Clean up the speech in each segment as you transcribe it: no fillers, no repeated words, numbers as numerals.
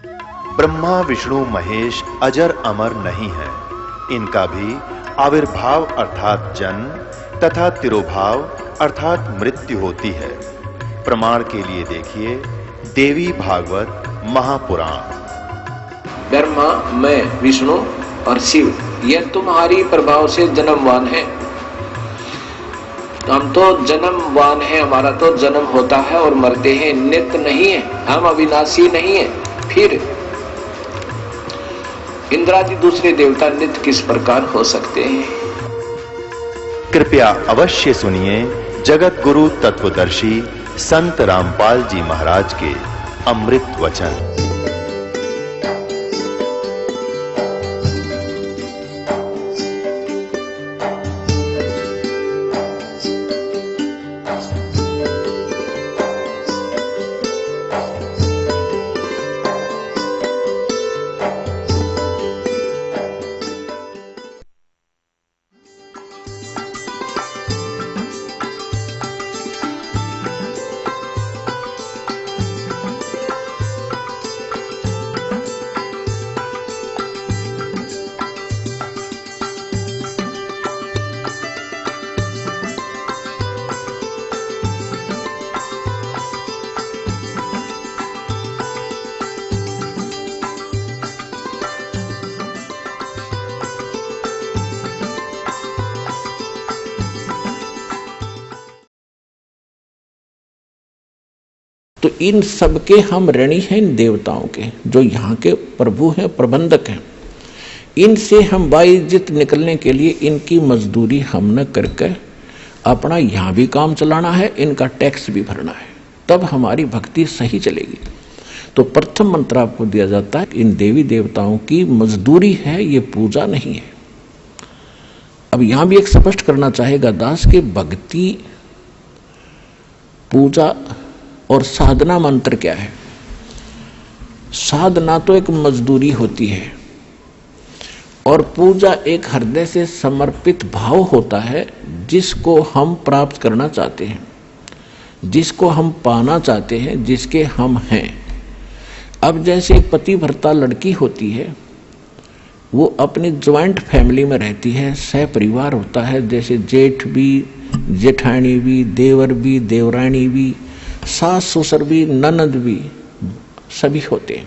ब्रह्मा विष्णु महेश अजर अमर नहीं है, इनका भी आविर्भाव अर्थात जन्म तथा तिरोभाव अर्थात मृत्यु होती है। प्रमाण के लिए देखिए देवी भागवत महापुराण। ब्रह्मा, मैं, विष्णु और शिव ये तुम्हारी प्रभाव से जन्मवान है। हम तो जन्मवान है, हमारा तो जन्म होता है और मरते हैं, नित्य नहीं है, हम अविनाशी नहीं है। फिर इंद्रादि दूसरे देवता नित्य किस प्रकार हो सकते हैं? कृपया अवश्य सुनिए जगत गुरु तत्वदर्शी संत रामपाल जी महाराज के अमृत वचन। तो इन सबके हम ऋणी हैं, इन देवताओं के जो यहाँ के प्रभु हैं, प्रबंधक हैं। इनसे हम बाइज्जत निकलने के लिए इनकी मजदूरी हम न करके अपना यहाँ भी काम चलाना है, इनका टैक्स भी भरना है, तब हमारी भक्ति सही चलेगी। तो प्रथम मंत्र आपको दिया जाता है, इन देवी देवताओं की मजदूरी है, ये पूजा नहीं है। अब यहाँ भी एक स्पष्ट करना चाहेगा दास कि भक्ति, पूजा और साधना मंत्र क्या है। साधना तो एक मजदूरी होती है और पूजा एक हृदय से समर्पित भाव होता है, जिसको हम प्राप्त करना चाहते हैं, जिसको हम पाना चाहते हैं, जिसके हम हैं। अब जैसे पति भर्ता लड़की होती है, वो अपनी ज्वाइंट फैमिली में रहती है, सह परिवार होता है, जैसे जेठ भी, जेठानी भी, देवर भी, देवरानी भी, सास ससुर भी, ननद भी, सभी होते हैं।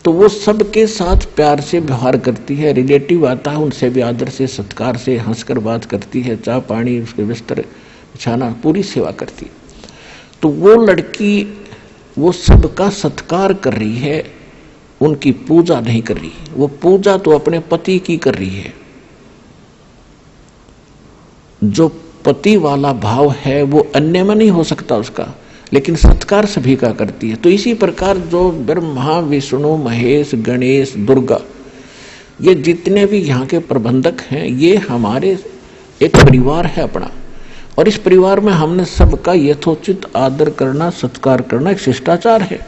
तो वो सबके साथ प्यार से व्यवहार करती है। रिलेटिव आता है, उनसे भी आदर से, सत्कार से, हंसकर बात करती है, चाय पानी, उसके बिस्तर बिछाना, पूरी सेवा करती है। तो वो लड़की वो सबका सत्कार कर रही है, उनकी पूजा नहीं कर रही। वो पूजा तो अपने पति की कर रही है। जो पति वाला भाव है वो अन्य में नहीं हो सकता उसका, लेकिन सत्कार सभी का करती है। तो इसी प्रकार जो ब्रह्मा विष्णु महेश गणेश दुर्गा, ये जितने भी यहाँ के प्रबंधक हैं, ये हमारे एक परिवार है अपना, और इस परिवार में हमने सबका यथोचित आदर करना, सत्कार करना एक शिष्टाचार है।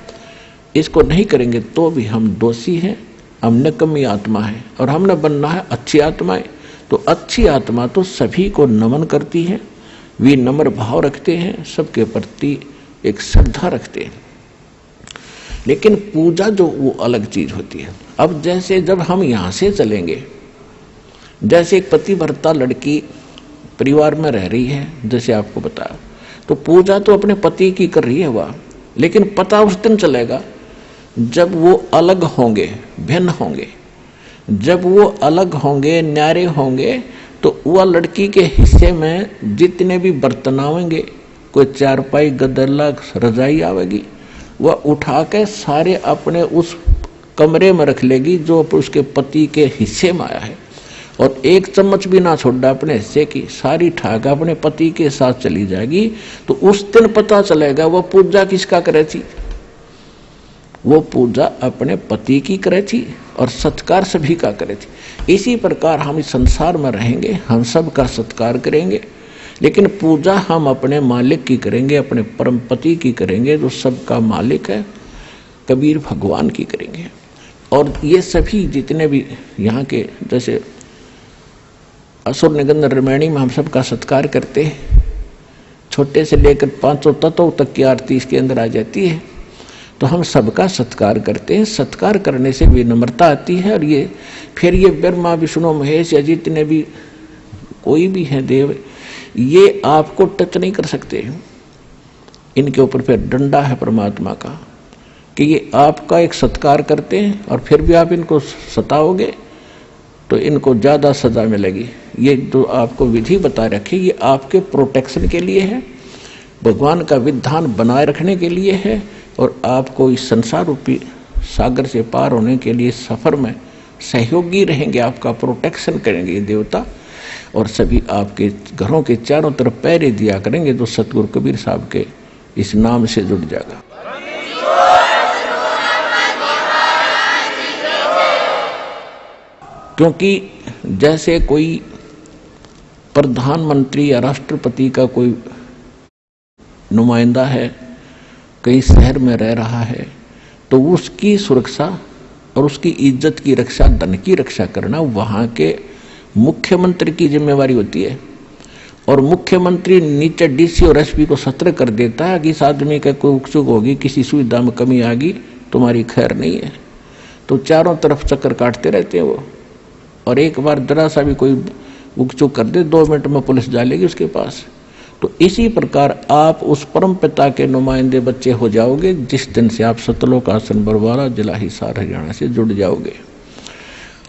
इसको नहीं करेंगे तो भी हम दोषी हैं, हम निकम्मी आत्मा है, और हमने बनना है अच्छी आत्माएं। तो अच्छी आत्मा तो सभी को नमन करती है, विनम्र भाव रखते हैं, सबके प्रति एक श्रद्धा रखते हैं। लेकिन पूजा जो वो अलग चीज होती है। अब जैसे जब हम यहाँ से चलेंगे, जैसे एक पति भर्ता लड़की परिवार में रह रही है, जैसे आपको बताया, तो पूजा तो अपने पति की कर रही है वह, लेकिन पता उस दिन चलेगा जब वो अलग होंगे, भिन्न होंगे। जब वो अलग होंगे, न्यारे होंगे, तो वह लड़की के हिस्से में जितने भी बर्तन आवेंगे, कोई चारपाई, गदला, रजाई आवेगी, वह उठा के सारे अपने उस कमरे में रख लेगी जो उसके पति के हिस्से में आया है, और एक चम्मच भी ना छोड़ा अपने हिस्से की, सारी ठाक अपने पति के साथ चली जाएगी। तो उस दिन पता चलेगा वह पूजा किसका करे थी। वो पूजा अपने पति की करे थी और सत्कार सभी का करे थी। इसी प्रकार हम इस संसार में रहेंगे, हम सब का सत्कार करेंगे, लेकिन पूजा हम अपने मालिक की करेंगे, अपने परम पति की करेंगे जो सबका मालिक है, कबीर भगवान की करेंगे। और ये सभी जितने भी यहाँ के, जैसे असुर निगंध रामायणी में हम सबका सत्कार करते हैं, छोटे से लेकर 500 तत्वों तक की आरती इसके अंदर आ जाती है। तो हम सबका सत्कार करते हैं। सत्कार करने से विनम्रता आती है। और ये फिर ये ब्रह्मा विष्णु महेश या जितने भी कोई भी है देव, ये आपको टच नहीं कर सकते। इनके ऊपर फिर डंडा है परमात्मा का कि ये आपका एक सत्कार करते हैं और फिर भी आप इनको सताओगे तो इनको ज़्यादा सजा मिलेगी। ये जो आपको विधि बता रखी ये आपके प्रोटेक्शन के लिए है, भगवान का विधान बनाए रखने के लिए है और आपको इस संसार रूपी सागर से पार होने के लिए सफ़र में सहयोगी रहेंगे, आपका प्रोटेक्शन करेंगे ये देवता। और सभी आपके घरों के चारों तरफ पहरे दिया करेंगे जो सतगुरु कबीर साहब के इस नाम से जुड़ जाएगा। क्योंकि जैसे कोई प्रधानमंत्री या राष्ट्रपति का कोई नुमाइंदा है, कई शहर में रह रहा है, तो उसकी सुरक्षा और उसकी इज्जत की रक्षा, धन की रक्षा करना वहाँ के मुख्यमंत्री की जिम्मेवारी होती है। और मुख्यमंत्री नीचे डीसी और एसपी को सतर्क कर देता है कि इस आदमी का कोई उकसुक होगी, किसी सुविधा में कमी आ गई, तुम्हारी खैर नहीं है। तो चारों तरफ चक्कर काटते रहते हैं वो। और एक बार जरा सा भी कोई उकचुक कर दे 2 मिनट में पुलिस डालेगी उसके पास। तो इसी प्रकार आप उस परम पिता के नुमाइंदे बच्चे हो जाओगे जिस दिन से आप सतलोक आसन बरवाला जिला हिसार हरियाणा से जुड़ जाओगे।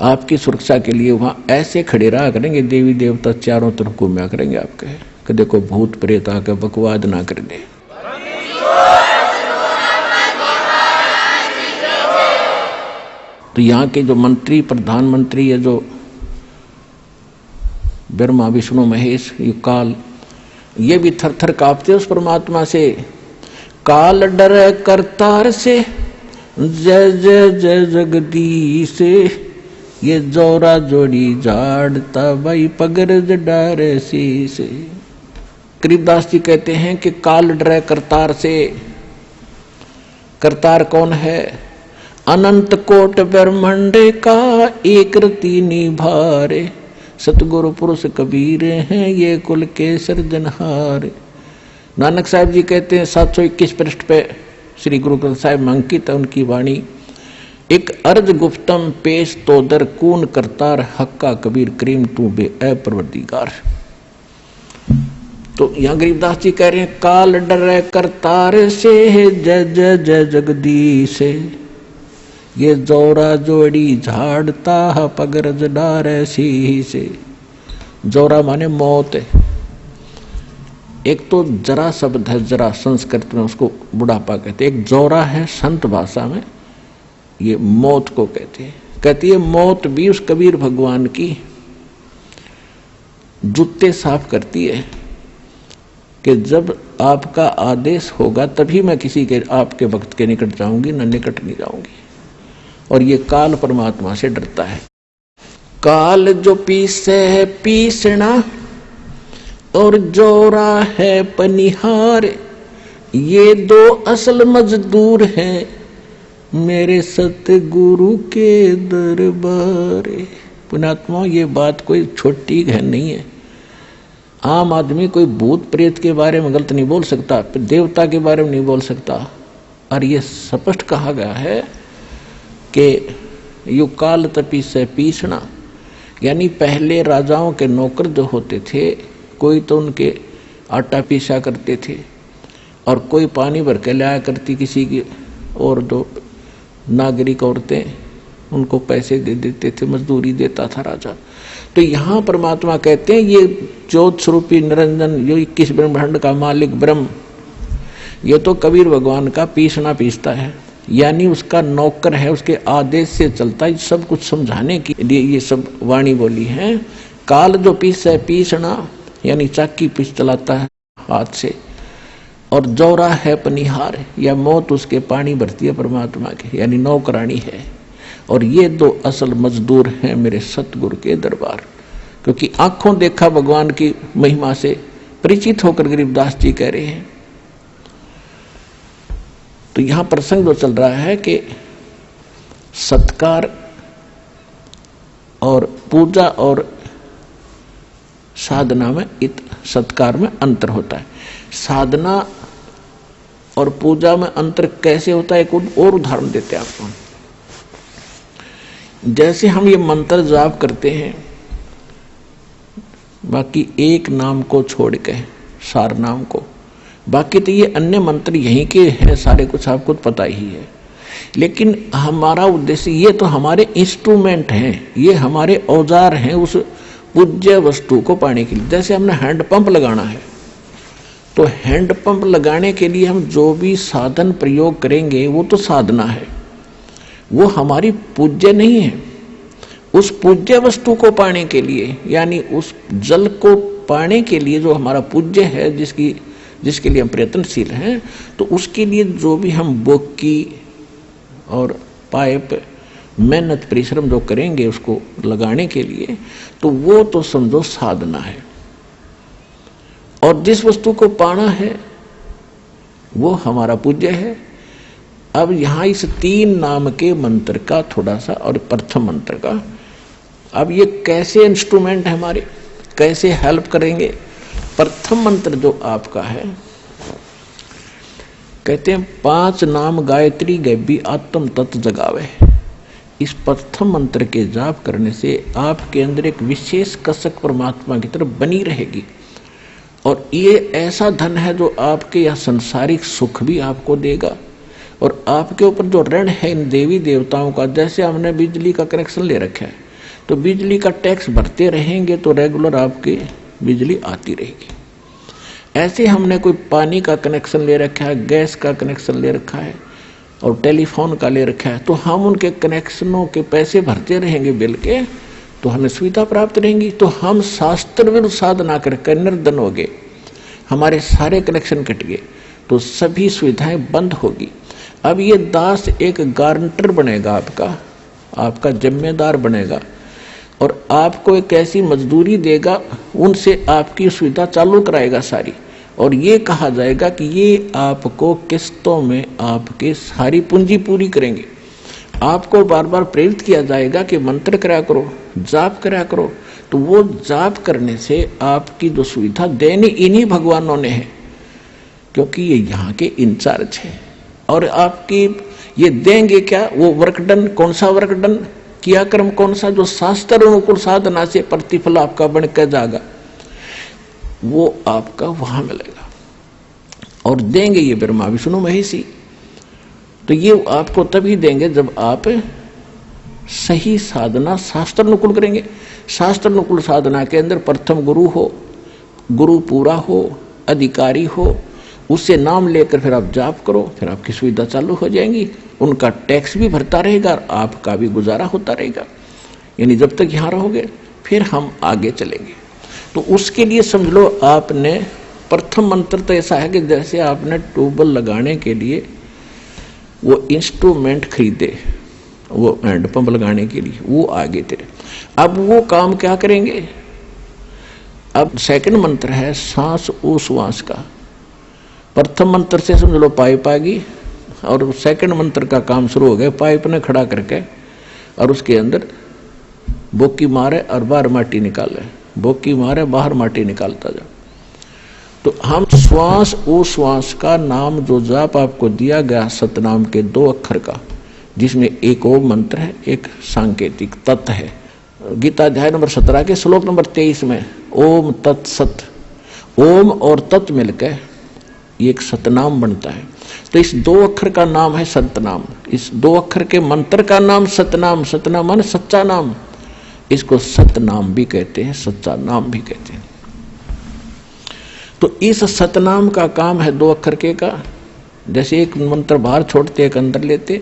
आपकी सुरक्षा के लिए वहाँ ऐसे खड़े रहा करेंगे, देवी देवता चारों तरफ घूमया करेंगे आपके, कि देखो भूत प्रेत आके बकवाद ना कर दे। तो यहाँ के जो मंत्री, प्रधानमंत्री या जो ब्रह्मा विष्णु महेश, ये काल, ये भी थर थर कांपते उस परमात्मा से। काल डर करतार से, जय जय जय जगदीश, ये जोरा जोड़ी झाड़ता भाई पगरज डारे शीश। गरीबदास जी कहते हैं कि काल डर करतार से। करतार कौन है? अनंत कोट ब्रह्मांड का एक रति निभारे, सतगुरु पुरुष कबीर हैं ये कुल के सृजनहार। नानक साहब जी कहते हैं 721 पृष्ठ पे श्री गुरु ग्रंथ साहिब में अंकित है उनकी वाणी। एक अर्ज गुप्तम पेश तो दर कून करतार, हक्का कबीर करीम तू बे ए परवरदिगार। तो यहाँ गरीबदास जी कह रहे हैं काल डरे करतार से, जय जय जय जगदीश, ये जोरा जोड़ी झाड़ता पगरज डारे शीश। जोरा माने मौत है। एक तो जरा शब्द है, जरा संस्कृत में उसको बुढ़ापा कहते हैं। एक जोरा है संत भाषा में, ये मौत को कहते हैं। कहती है मौत भी उस कबीर भगवान की जूते साफ करती है कि जब आपका आदेश होगा तभी मैं किसी के, आपके भक्त के निकट जाऊंगी, न निकट नहीं जाऊंगी। और ये काल परमात्मा से डरता है। काल जो पीसे है पीसना और जोरा है पनिहार, ये दो असल मजदूर हैं मेरे सतगुरु के दरबार। पुण्यात्मा, ये बात कोई छोटी गहन नहीं है। आम आदमी कोई भूत प्रेत के बारे में गलत नहीं बोल सकता, देवता के बारे में नहीं बोल सकता। और ये स्पष्ट कहा गया है कि यु काल तपी से पीसना, यानी पहले राजाओं के नौकर जो होते थे, कोई तो उनके आटा पीसा करते थे और कोई पानी भर के लाया करती किसी की, और जो नागरिक औरतें उनको पैसे दे देते थे, मजदूरी देता था राजा। तो यहाँ परमात्मा कहते हैं ये ज्योत स्वरूपी निरंजन, ये 21 ब्रह्मांड का मालिक ब्रह्म, ये तो कबीर भगवान का पीसना पीसता है, यानी उसका नौकर है, उसके आदेश से चलता है। सब कुछ समझाने के लिए ये सब वाणी बोली है। काल जो पीस है पीसना, यानी चाकी पीस चलाता है हाथ से, और जोरा है पनिहार, या मौत उसके पानी भरती है परमात्मा के, यानी नौकरानी है। और ये दो असल मजदूर हैं मेरे सतगुरु के दरबार। क्योंकि आंखों देखा भगवान की महिमा से परिचित होकर गरीबदास जी कह रहे हैं। तो यहां प्रसंग जो चल रहा है कि सत्कार और पूजा और साधना में, सत्कार में अंतर होता है। साधना और पूजा में अंतर कैसे होता है एक और उदाहरण देते हैं आपको। जैसे हम ये मंत्र जाप करते हैं, बाकी एक नाम को छोड़ के, सार नाम को, बाकी तो ये अन्य मंत्र यहीं के हैं सारे, कुछ आपको पता ही है। लेकिन हमारा उद्देश्य, ये तो हमारे इंस्ट्रूमेंट हैं, ये हमारे औजार हैं उस पूज्य वस्तु को पाने के लिए। जैसे हमने हैंडपंप लगाना है, तो हैंडपंप लगाने के लिए हम जो भी साधन प्रयोग करेंगे वो तो साधना है, वो हमारी पूज्य नहीं है। उस पूज्य वस्तु को पाने के लिए, यानी उस जल को पाने के लिए जो हमारा पूज्य है, जिसके लिए हम प्रयत्नशील हैं, तो उसके लिए जो भी हम बोकी और पाइप मेहनत परिश्रम जो करेंगे उसको लगाने के लिए, तो वो तो समझो साधना है। और जिस वस्तु को पाना है वो हमारा पूज्य है। अब यहां इस 3 नाम के मंत्र का थोड़ा सा, और प्रथम मंत्र का, अब ये कैसे इंस्ट्रूमेंट है हमारे, कैसे हेल्प करेंगे। प्रथम मंत्र जो आपका है, कहते हैं 5 नाम गायत्री गैबी आत्म तत्व जगावे। इस प्रथम मंत्र के जाप करने से आपके अंदर एक विशेष कसक परमात्मा की तरफ बनी रहेगी, और ये ऐसा धन है जो आपके यह संसारिक सुख भी आपको देगा, और आपके ऊपर जो ऋण है इन देवी देवताओं का, जैसे हमने बिजली का कनेक्शन ले रखा है, तो बिजली का टैक्स भरते रहेंगे तो रेगुलर आपकी बिजली आती रहेगी। ऐसे हमने कोई पानी का कनेक्शन ले रखा है, गैस का कनेक्शन ले रखा है और टेलीफोन का ले रखा है, तो हम उनके कनेक्शनों के पैसे भरते रहेंगे बिल के, तो हमें सुविधा प्राप्त रहेंगी। तो हम शास्त्र विरुद्ध साधना करके निर्धन हो गए, हमारे सारे कनेक्शन कट गए, तो सभी सुविधाएं बंद होगी। अब ये दास एक गारंटर बनेगा, आपका जिम्मेदार बनेगा, और आपको एक ऐसी मजदूरी देगा, उनसे आपकी सुविधा चालू कराएगा सारी, और ये कहा जाएगा कि ये आपको किस्तों में आपके सारी पूंजी पूरी करेंगे। आपको बार बार प्रेरित किया जाएगा कि मंत्र करा करो, जाप करा करो, तो वो जाप करने से आपकी जो सुविधा देनी इन्हीं भगवानों ने है, क्योंकि ये यहाँ के इंचार्ज है। और आपकी ये देंगे क्या, वो वर्क डन, कौन सा वर्क डन, किया कर्म कौन सा, जो शास्त्र अनुकूल साधना से प्रतिफल आपका बन कर जाएगा, वो आपका वहां मिलेगा। और देंगे ये ब्रह्मा विष्णु महेशी, तो ये आपको तभी देंगे जब आप सही साधना शास्त्र अनुकूल करेंगे। शास्त्र अनुकूल साधना के अंदर प्रथम गुरु हो, गुरु पूरा हो, अधिकारी हो, उससे नाम लेकर फिर आप जाप करो, फिर आपकी सुविधा चालू हो जाएंगी। उनका टैक्स भी भरता रहेगा और आपका भी गुजारा होता रहेगा। यानी जब तक यहाँ रहोगे फिर हम आगे चलेंगे। तो उसके लिए समझ लो, आपने प्रथम मंत्र तो ऐसा है कि जैसे आपने ट्यूबवेल लगाने के लिए वो इंस्ट्रूमेंट खरीदे, वो हैंडपंप लगाने के लिए, वो आगे तेरे। अब वो काम क्या करेंगे। अब सेकंड मंत्र है सांस उश्वास का। प्रथम मंत्र से समझ लो पाइप आ गई, और सेकंड मंत्र का काम शुरू हो गया। पाइप ने खड़ा करके और उसके अंदर बोकी मारे और बाहर माटी निकाले, बोकी मारे बाहर माटी निकालता जा। तो हम श्वास उश्वास का नाम जो जाप आपको दिया गया सतनाम के 2 अक्षर का, जिसमें एक ओम मंत्र है, एक सांकेतिक तत् है। गीता अध्याय नंबर 17 के श्लोक नंबर 23 में ओम तत्सत, ओम और तत् मिलकर एक सतनाम बनता है। तो इस 2 अक्षर का नाम है सतनाम। इस 2 अक्षर के मंत्र का नाम सतनाम, सतनाम माने सच्चा नाम, इसको सतनाम भी कहते हैं, सच्चा नाम भी कहते हैं। तो इस सतनाम का काम है 2 अक्षर के का। जैसे एक मंत्र बाहर छोड़ते एक अंदर लेते,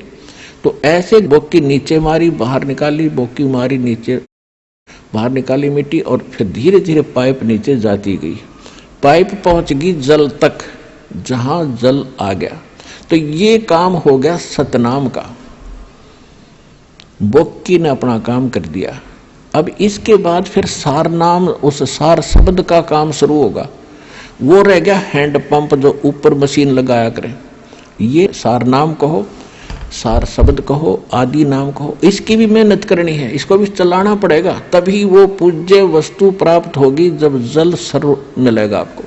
तो ऐसे बोकी नीचे मारी बाहर निकाली, बोकी मारी नीचे बाहर निकाली मिट्टी, और फिर धीरे धीरे पाइप नीचे जाती गई। पाइप पहुंच गई जल तक, जहां जल आ गया। तो ये काम हो गया सतनाम का। बोकी ने अपना काम कर दिया। अब इसके बाद फिर सार नाम, उस सार शब्द का काम शुरू होगा। वो रह गया हैंडपंप जो ऊपर मशीन लगाया करें। ये सार नाम कहो, सार शब्द कहो, आदि नाम कहो, इसकी भी मेहनत करनी है, इसको भी चलाना पड़ेगा, तभी वो पूज्य वस्तु प्राप्त होगी जब जल सर्व मिलेगा आपको।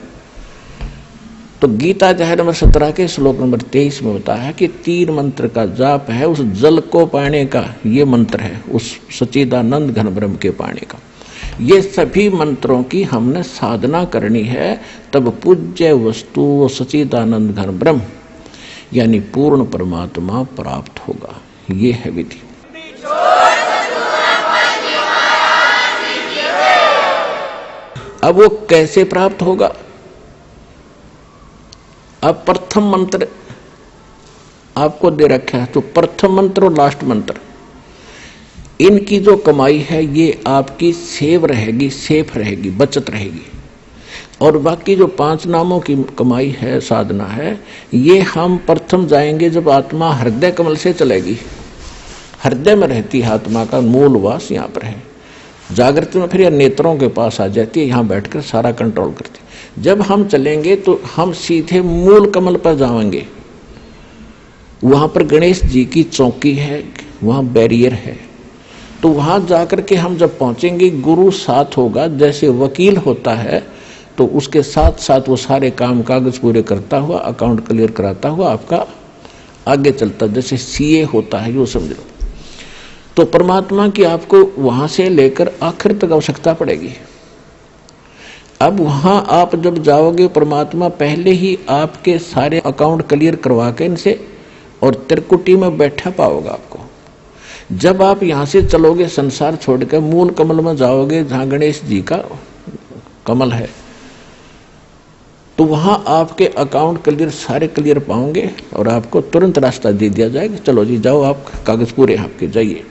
तो गीता अध्याय नंबर 17 के श्लोक नंबर 23 में होता है कि 3 मंत्र का जाप है उस जल को पाने का, ये मंत्र है उस सच्चिदानंद घन ब्रह्म के पाने का। ये सभी मंत्रों की हमने साधना करनी है, तब पूज्य वस्तु सच्चिदानंद घन ब्रह्म यानी पूर्ण परमात्मा प्राप्त होगा। ये है विधि। अब वो कैसे प्राप्त होगा? अब प्रथम मंत्र आपको दे रखा है, तो प्रथम मंत्र और लास्ट मंत्र, इनकी जो कमाई है ये आपकी सेफ रहेगी, बचत रहेगी। और बाकी जो 5 नामों की कमाई है, साधना है, ये हम प्रथम जाएंगे जब आत्मा हृदय कमल से चलेगी। हृदय में रहती है आत्मा का मूल वास, यहाँ पर है। जागृति में फिर यह नेत्रों के पास आ जाती है, यहाँ बैठकर सारा कंट्रोल करती है। जब हम चलेंगे तो हम सीधे मूल कमल पर जाएंगे। वहां पर गणेश जी की चौकी है, वहां बैरियर है। तो वहां जाकर के हम जब पहुंचेंगे, गुरु साथ होगा। जैसे वकील होता है तो उसके साथ साथ वो सारे काम कागज पूरे करता हुआ, अकाउंट क्लियर कराता हुआ आपका आगे चलता, जैसे सीए होता है, यो समझ लो। तो परमात्मा की आपको वहां से लेकर आखिर तक आवश्यकता पड़ेगी। अब वहां आप जब जाओगे, परमात्मा पहले ही आपके सारे अकाउंट क्लियर करवा के इनसे और त्रिकुटी में बैठा पाओगे आपको। जब आप यहां से चलोगे, संसार छोड़कर मूल कमल में जाओगे, जहां गणेश जी का कमल है, तो वहां आपके अकाउंट क्लियर, सारे क्लियर पाओगे और आपको तुरंत रास्ता दे दिया जाएगा। चलो जी जाओ, आप कागज पूरे आपके, जाइए।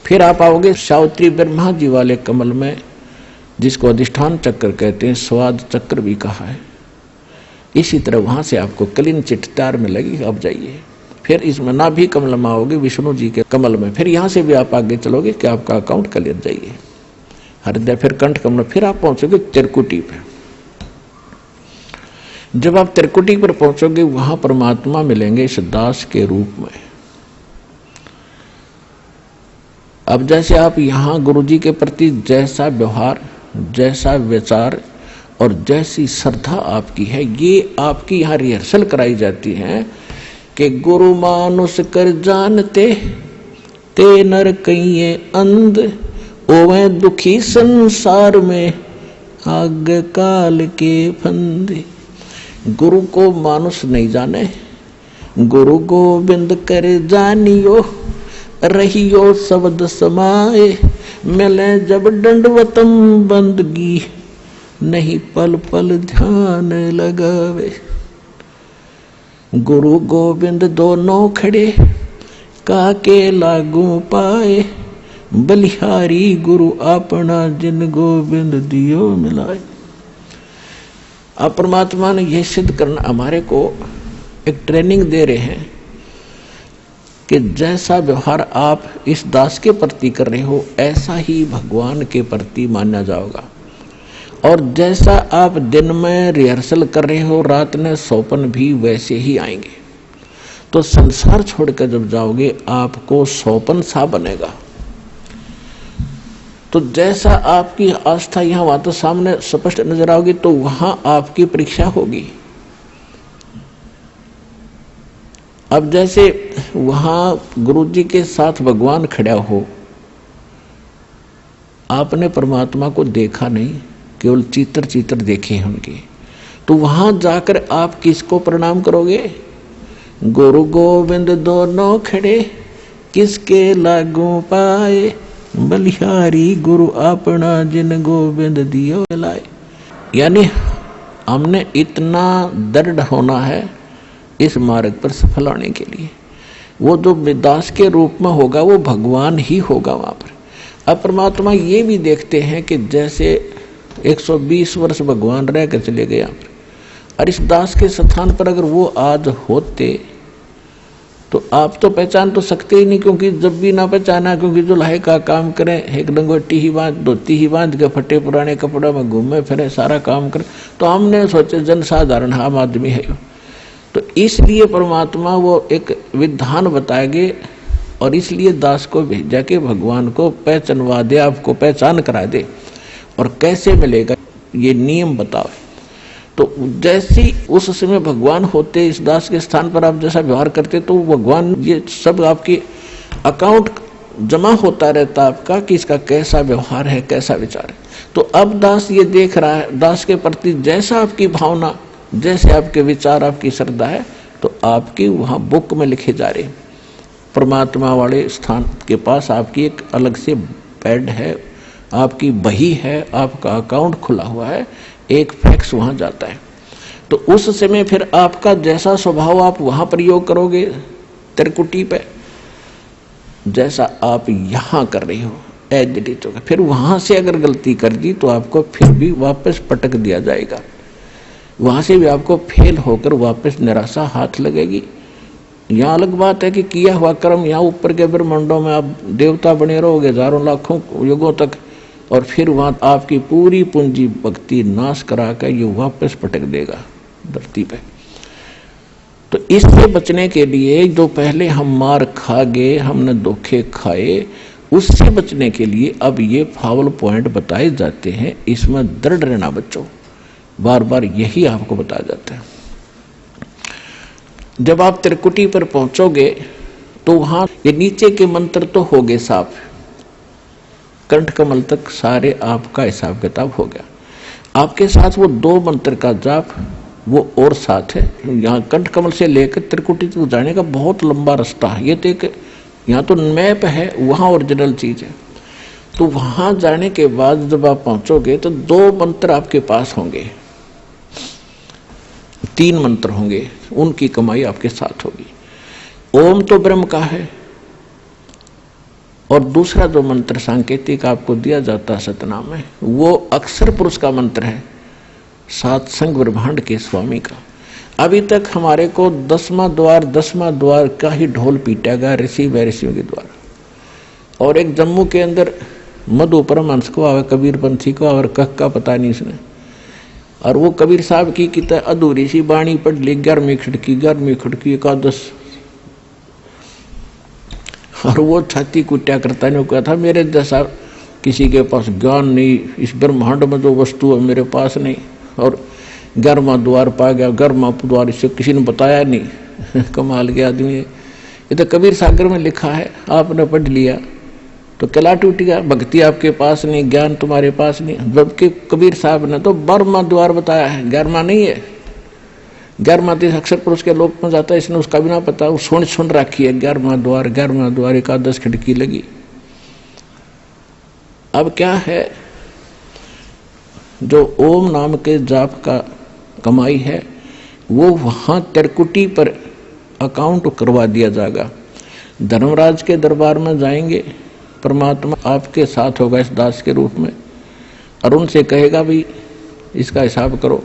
फिर आप आओगे सावित्री ब्रह्मा जी वाले कमल में, जिसको अधिष्ठान चक्र कहते हैं, स्वाद चक्र भी कहा है। इसी तरह वहां से आपको क्लीन चिट तैयार मिलेगी, आप जाइए। फिर इसमें नाभि कमल में आओगे, विष्णु जी के कमल में। फिर यहां से भी आप आगे चलोगे कि आपका अकाउंट क्लियर, जाइए हृदय, फिर कंठ कमल, फिर आप पहुंचोगे त्रिकुटी पे। जब आप त्रिकुटी पर पहुंचोगे, वहां परमात्मा मिलेंगे इस दास के रूप में। अब जैसे आप यहां गुरु जी के प्रति जैसा व्यवहार, जैसा विचार और जैसी श्रद्धा आपकी है, ये आपकी यहाँ रिहर्सल कराई जाती है कि गुरु मानुष कर जानते ते नर कहिए अंध, ओवे दुखी संसार में आग काल के फंदे। गुरु को मानुष नहीं जाने, गुरु गोविंद कर जानियो, रहियो शब्द समाए, मिले जब दंडवतम बंदगी, नहीं पल पल ध्यान लगावे। गुरु गोविंद दोनों खड़े, काके लागू पाए, बलिहारी गुरु अपना जिन गोविंद दियो मिलाए। अब परमात्मा ने यह सिद्ध करना, हमारे को एक ट्रेनिंग दे रहे हैं कि जैसा व्यवहार आप इस दास के प्रति कर रहे हो, ऐसा ही भगवान के प्रति माना जाएगा। और जैसा आप दिन में रिहर्सल कर रहे हो, रात में सौपन भी वैसे ही आएंगे। तो संसार छोड़कर जब जाओगे, आपको सौपन सा बनेगा। तो जैसा आपकी आस्था यहाँ वहां तो सामने स्पष्ट नजर आओगी, तो वहां आपकी परीक्षा होगी। अब जैसे वहां गुरु जी के साथ भगवान खड़ा हो, आपने परमात्मा को देखा नहीं, केवल चित्र देखे हैं उनके, तो वहां जाकर आप किसको प्रणाम करोगे? गुरु गोविंद दोनों खड़े, किसके लागू पाए, बलिहारी गुरु अपना जिन गोविंद दियो लाए। यानी हमने इतना दृढ़ होना है इस मार्ग पर सफल होने के लिए। वो जो दास के रूप में होगा, वो भगवान ही होगा वहां पर। अब परमात्मा ये भी देखते हैं कि जैसे 120 वर्ष भगवान रह कर चले गए यहाँ पर, और इस दास के स्थान पर अगर वो आज होते तो आप तो पहचान तो सकते ही नहीं, क्योंकि जब भी ना पहचाना, क्योंकि जो लाहे का काम करें, एक लंगोटी ही बांध, धोती ही बांध के फटे पुराने कपड़ों में घूमे फिरे, सारा काम करे, तो हमने सोचे जन साधारण आम आदमी है। तो इसलिए परमात्मा वो एक विधान बताएंगे और इसलिए दास को भेजा के भगवान को पहचानवा दे, आपको पहचान करा दे। और कैसे मिलेगा ये नियम बताओ। तो तो जैसी उस समय भगवान होते, इस दास के स्थान पर आप जैसा व्यवहार करते, तो भगवान ये सब आपकी अकाउंट जमा होता रहता आपका कि इसका कैसा व्यवहार है, कैसा विचार है। तो अब दास ये देख रहा है, दास के प्रति जैसा आपकी भावना, जैसे आपके विचार, आपकी श्रद्धा है, तो आपकी वहां बुक में लिखे जा रहे। परमात्मा वाले स्थान के पास आपकी एक अलग से पैड है, आपकी बही है, आपका अकाउंट खुला हुआ है, एक फैक्स वहां जाता है। तो उस समय फिर आपका जैसा स्वभाव आप वहां प्रयोग करोगे त्रिकुटी पे, जैसा आप यहां कर रही हो एज इट इज होगा। फिर वहां से अगर गलती कर दी तो आपको फिर भी वापस पटक दिया जाएगा, वहां से भी आपको फेल होकर वापस निराशा हाथ लगेगी। यहाँ अलग बात है कि किया हुआ कर्म यहाँ ऊपर के ब्रह्मांडों में आप देवता बने रहोगे हजारों लाखों युगों तक, और फिर वहां आपकी पूरी पूंजी भक्ति नाश करा कर ये वापस पटक देगा धरती पे। तो इससे बचने के लिए जो पहले हम मार खा गए, हमने धोखे खाए, उससे बचने के लिए अब ये फावल पॉइंट बताए जाते हैं। इसमें दृढ़ रहना बच्चों, बार बार यही आपको बताया जाता है। जब आप त्रिकुटी पर पहुंचोगे तो वहां ये नीचे के मंत्र तो हो गए साफ, कंठ कमल तक सारे आपका हिसाब किताब हो गया। आपके साथ वो 2 मंत्र का जाप वो और साथ है। यहाँ कंठ कमल से लेकर त्रिकुटी तक जाने का बहुत लंबा रास्ता है। ये तो एक यहाँ तो मैप है, वहाँ ओरिजिनल चीज है। तो वहां जाने के बाद जब आप पहुंचोगे तो 2 मंत्र आपके पास होंगे, 3 मंत्र होंगे, उनकी कमाई आपके साथ होगी। ओम तो ब्रह्म का है, और दूसरा जो मंत्र सांकेतिक आपको दिया जाता है सतनाम में, वो अक्षर पुरुष का मंत्र है, सातसंग ब्रह्मांड के स्वामी का। अभी तक हमारे को 10वां द्वार का ही ढोल पीटा गया ऋषि व ऋषियों के द्वारा। और एक जम्मू के अंदर मधु परमहंस को और कबीर पंथी को और कह का पता नहीं इसने, और वो कबीर साहब की किताब अधूरी सी बाणी पढ़ ली, 11वीं खिड़की एकादश, और वो छाती कुट्या करता ने कहा था मेरे जैसा किसी के पास ज्ञान नहीं, इस ब्रह्मांड में जो वस्तु है मेरे पास नहीं। और 11वां द्वार पा गया, 11वां द्वार इसे किसी ने बताया नहीं। कमाल के आदमी है। ये तो कबीर सागर में लिखा है, आपने पढ़ लिया तो किला टूट गया। भक्ति आपके पास नहीं, ज्ञान तुम्हारे पास नहीं, जबकि कबीर साहब ने तो 12वां द्वार बताया है, 11वां नहीं है। 11वां तो अक्षर पुरुष के लोक में जाता है, इसने उसका भी ना पता, वो सुन रखी है 11वां द्वार एकादश खिड़की लगी। अब क्या है, जो ओम नाम के जाप का कमाई है वो वहां त्रिकुटी पर अकाउंट करवा दिया जाएगा। धर्मराज के दरबार में जाएंगे, परमात्मा आपके साथ होगा इस दास के रूप में, और उनसे कहेगा भाई इसका हिसाब करो।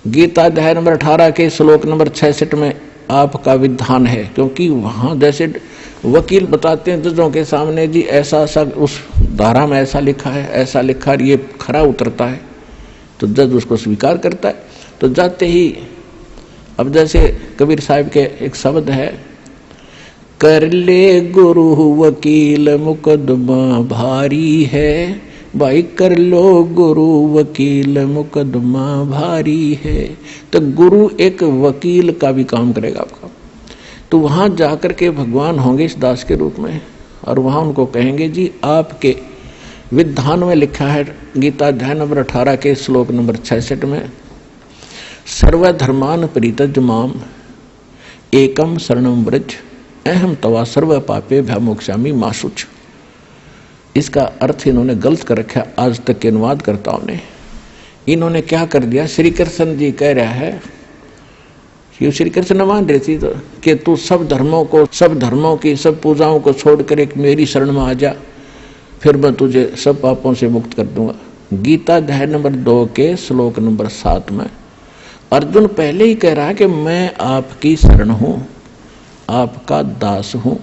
गीता अध्याय नंबर 18 के श्लोक नंबर 66 में आपका विधान है, क्योंकि वहां जैसे वकील बताते हैं जजों के सामने, जी ऐसा सा उस धारा में ऐसा लिखा है, ऐसा लिखा है, ये खरा उतरता है, तो जज उसको स्वीकार करता है। तो जाते ही अब जैसे कबीर साहब के एक शब्द है, कर ले गुरु वकील मुकदमा भारी है, भाई कर लो गुरु वकील मुकदमा भारी है। तो गुरु एक वकील का भी काम करेगा आपका। तो वहां जाकर के भगवान होंगे इस दास के रूप में, और वहां उनको कहेंगे जी आपके विधान में लिखा है, गीता अध्याय नंबर 18 के श्लोक नंबर 66 में, सर्वधर्मान परित्यज्य माम एकम शरणम व्रज अहम तवा सर्व पापे भयमोक्षामि मा शुच। इसका अर्थ इन्होंने गलत कर रखा आज तक के अनुवादकर्ताओं ने। इन्होंने क्या कर दिया, श्री कृष्ण जी कह रहा है, श्री कृष्ण न मान रही थी तो कि तू सब धर्मों की सब पूजाओं को छोड़कर एक मेरी शरण में आ जा, फिर मैं तुझे सब पापों से मुक्त कर दूंगा। गीता अध्याय नंबर 2 के श्लोक नंबर 7 में अर्जुन पहले ही कह रहा है कि मैं आपकी शरण हूं, आपका दास हूं,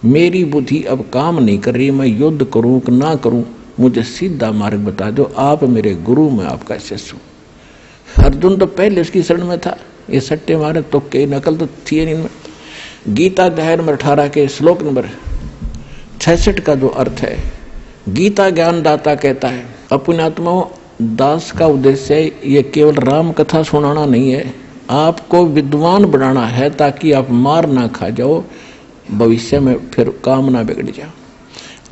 मेरी बुद्धि अब काम नहीं कर रही, मैं युद्ध करूं कि ना करूं, मुझे सीधा मार्ग बता दो, आप मेरे गुरु, मैं आपका शिष्य हूं। अर्जुन तो पहले उसकी शरण में था, ये सट्टे मारे तो के नकल तो थी नहीं इनमें। गीता अध्याय नंबर 18 के श्लोक नंबर 66 का जो अर्थ है, गीता ज्ञानदाता कहता है, अपने आत्माओं दास का उद्देश्य ये केवल राम कथा सुनाना नहीं है, आपको विद्वान बनाना है ताकि आप मार ना खा जाओ, भविष्य में फिर काम ना बिगड़ जाए।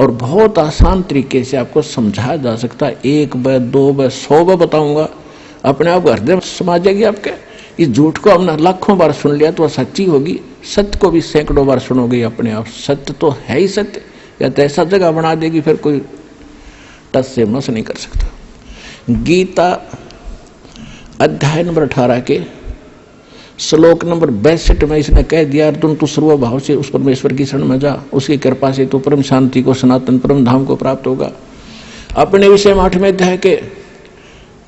और बहुत आसान तरीके से आपको समझाया जा सकता है, 1 बार 2 बार 100 बार बताऊंगा, अपने आप हृदय में समा जाएगी आपके। इस झूठ को हमने लाखों बार सुन लिया तो सच्ची होगी, सत्य को भी सैकड़ों बार सुनोगे अपने आप, सत्य तो है ही सत्य, या तो ऐसा जगह बना देगी फिर कोई टस से मस नहीं कर सकता। गीता अध्याय नंबर 18 के श्लोक नंबर 62 में इसने कह दिया, अर्जुन तू सर्व भाव से उस परमेश्वर की शरण में जा, उसकी कृपा से तू परम शांति को, सनातन परम धाम को प्राप्त होगा। अपने विषय में 8वें अध्याय के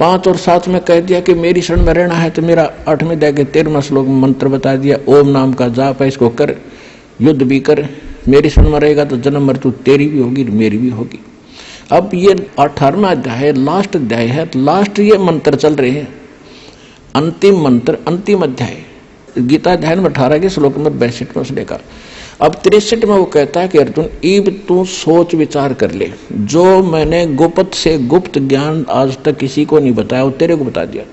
5 और 7 में कह दिया कि मेरी शरण में रहना है तो मेरा 8वें अध्याय के 13वें श्लोक में मंत्र बता दिया, ओम नाम का जाप है, इसको कर, युद्ध भी कर, मेरी शरण में रहेगा तो जन्म मृत्यु तेरी भी होगी मेरी भी होगी। अब ये 18वां अध्याय लास्ट अध्याय है, लास्ट ये मंत्र चल रहे हैं, अंतिम मंत्र अंतिम अध्याय गीता अध्याय नंबर 18 के श्लोक नंबर 62 में उसने कहा। अब 63 में वो कहता है कि अर्जुन इब तू सोच विचार कर ले, जो मैंने गुप्त से गुप्त ज्ञान आज तक किसी को नहीं बताया वो तेरे को बता दिया।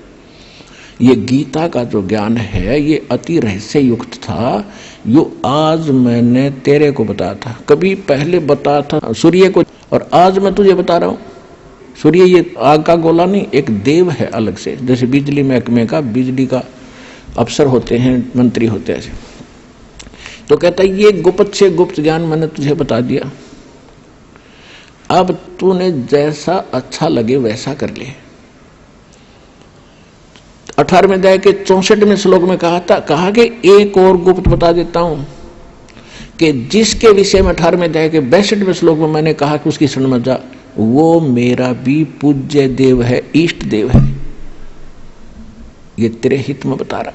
ये गीता का जो ज्ञान है ये अति रहस्य युक्त था, यो आज मैंने तेरे को बताया था, कभी पहले बताया था सूर्य को, और आज मैं तुझे बता रहा हूं। सूर्य ये आग का गोला नहीं, एक देव है अलग से, जैसे बिजली महकमे का बिजली का अफसर होते हैं, मंत्री होते हैं। तो कहता है ये गुप्त से गुप्त ज्ञान मैंने तुझे बता दिया, अब तूने जैसा अच्छा लगे वैसा कर ले। 18वें अध्याय के 64वें श्लोक में कहा कि एक और गुप्त बता देता हूं कि जिसके विषय में 18वें अध्याय के 62वें श्लोक में मैंने कहा कि उसकी शरण में जा, वो मेरा भी पूज्य देव है, इष्ट देव है। ये तेरे हित में बता रहा।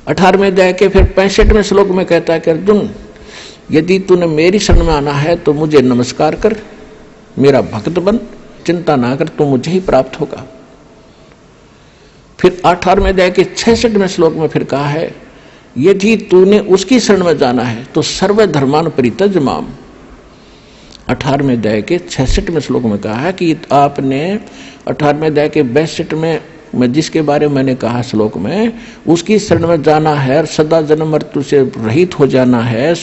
18वें अध्याय के फिर 65वें श्लोक में कहता है कि अर्जुन यदि तूने मेरी शरण में आना है तो मुझे नमस्कार कर, मेरा भक्त बन, चिंता ना कर, तो मुझे ही प्राप्त होगा। फिर 18वें अध्याय के 66वें श्लोक में फिर कहा है यदि तूने उसकी शरण में जाना है तो सर्व धर्मान परित्यज माम। 18वें अध्याय के 66वें श्लोक में कहा है कि आपने 18वें अध्याय के 62 में जिसके बारे में मैंने कहा श्लोक में, उसकी शरण में जाना है, सदा जन्म मृत्यु से रहित हो जाना है,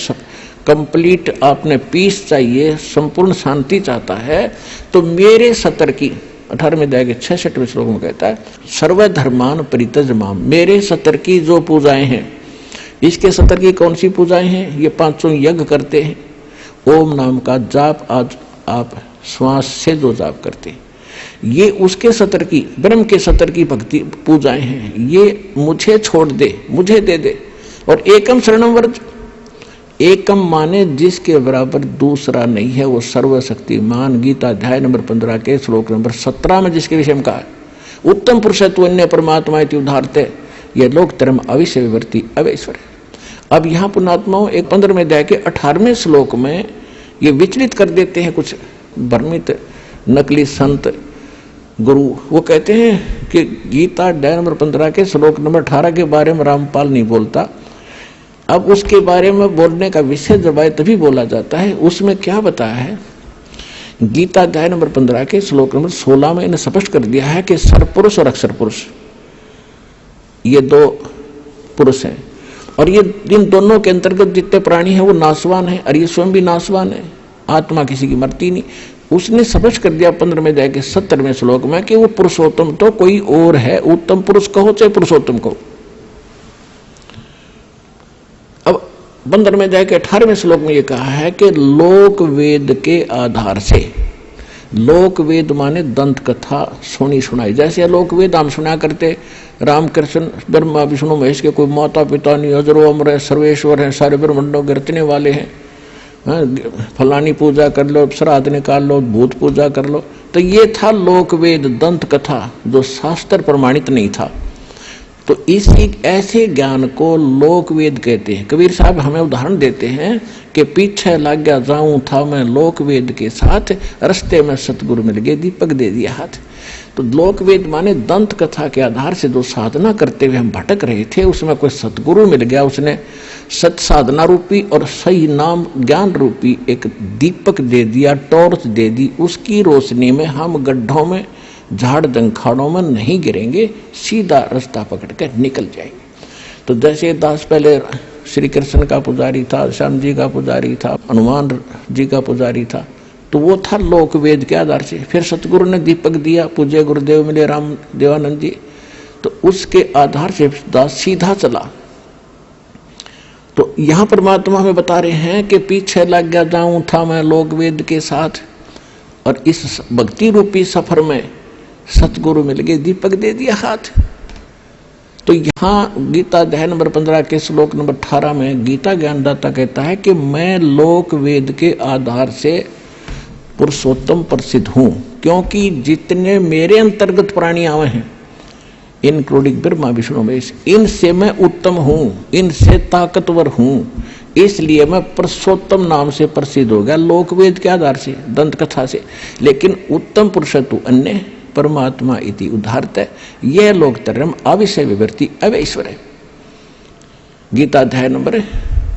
कंप्लीट आपने पीस चाहिए, संपूर्ण शांति चाहता है, तो मेरे सतर की 18वें अध्याय के 66वें श्लोक में कहता है सर्वधर्मान परित्यज माम, मेरे सतर की जो पूजाएं हैं, इसके सतर की कौन सी पूजाएं हैं, ये 5 यज्ञ करते हैं, ओम नाम का जाप आज आप श्वास से जो जाप करते हैं, ये उसके सतर की, ब्रह्म के सतर की भक्ति पूजाएं हैं, ये मुझे छोड़ दे, मुझे दे दे। और एकम शरणम व्रज, एकम माने जिसके बराबर दूसरा नहीं है, वो सर्वशक्तिमान। गीता अध्याय नंबर 15 के श्लोक नंबर 17 में जिसके विषय में कहा है उत्तम पुरुषत्व अन्य परमात्मा इति उदाहरते, ये लोक धर्म अविश्य विवर्ती अवैश्वर। अब यहाँ पुण्यात्माओं एक 15वें अध्याय के 18वें श्लोक में ये विचलित कर देते हैं कुछ भ्रमित नकली संत गुरु। वो कहते हैं कि गीता अध्याय नंबर 15 के श्लोक नंबर 18 के बारे में रामपाल नहीं बोलता, अब उसके बारे में बोलने का विषय जब आए तभी बोला जाता है। उसमें क्या बताया है, गीता अध्याय नंबर 15 के श्लोक नंबर 16 में इन्हें स्पष्ट कर दिया है कि सरपुरुष और अक्षर पुरुष ये 2 पुरुष हैं, और ये इन दोनों के अंतर्गत जितने प्राणी हैं वो नाशवान है, और ये स्वयं भी नाशवान है, आत्मा किसी की मरती नहीं। उसने स्पष्ट कर दिया 15वें अध्याय के 70वें श्लोक में कि वो पुरुषोत्तम तो कोई और है, उत्तम पुरुष कहो चाहे पुरुषोत्तम कहो। अब 15वें अध्याय के 18वें श्लोक में ये कहा है कि लोक वेद के आधार से, लोक वेद माने दंत कथा सुनी सुनाई, जैसे लोक वेद हम सुना करते, राम कृष्ण ब्रह्मा विष्णु महेश के कोई माता पिता नहीं, अजरो अमर है, सर्वेश्वर है, सारे ब्रह्मांडों के रचने वाले हैं, फलानी पूजा कर लो, श्राद्ध निकाल लो, भूत पूजा कर लो। तो ये था लोक वेद दंत कथा जो शास्त्र प्रमाणित नहीं था। तो इसी ऐसे ज्ञान को लोक वेद कहते हैं। कबीर साहब हमें उदाहरण देते हैं कि पीछे लग गया जाऊं था मैं लोक वेद के साथ, रास्ते में सतगुरु मिल गए दीपक दे दिया हाथ। तो लोक वेद माने दंत कथा के आधार से जो साधना करते हुए हम भटक रहे थे, उसमें कोई सतगुरु मिल गया, उसने सत साधना रूपी और सही नाम ज्ञान रूपी एक दीपक दे दिया, टॉर्च दे दी, उसकी रोशनी में हम गड्ढों में झाड़ जंखाड़ों में नहीं गिरेंगे, सीधा रास्ता पकड़ कर निकल जाएंगे। तो जैसे दास पहले श्री कृष्ण का पुजारी था, श्याम जी का पुजारी था, हनुमान जी का पुजारी था, तो वो था लोक वेद के आधार से। फिर सतगुरु ने दीपक दिया, पूज्य गुरुदेव मिले राम देवानंद जी, तो उसके आधार से दास सीधा चला। तो यहां परमात्मा हमें बता रहे हैं कि पीछे लग गया जाऊं था मैं लोक वेद के साथ, और इस भक्ति रूपी सफर में सतगुरु मिल गए, दीपक दे दिया हाथ। तो यहां गीता अध्याय नंबर 15 के श्लोक नंबर 18 में गीता ज्ञानदाता कहता है कि मैं लोक वेद के आधार से पुरुषोत्तम प्रसिद्ध हूं, क्योंकि जितने मेरे अंतर्गत प्राणी आवे हैं, इंक्लूडिंग ब्रह्मा विष्णु महेश, इनसे मैं उत्तम हूं, इनसे ताकतवर हूं, इसलिए मैं पुरुषोत्तम नाम से प्रसिद्ध हो गया लोक वेद के आधार से, दंत कथा से। लेकिन उत्तम पुरुषत्व अन्य परमात्मा इति उदाहरत है, यह लोकतरम अविषय विवृत्ति अवैश्वर है। गीता अध्याय नंबर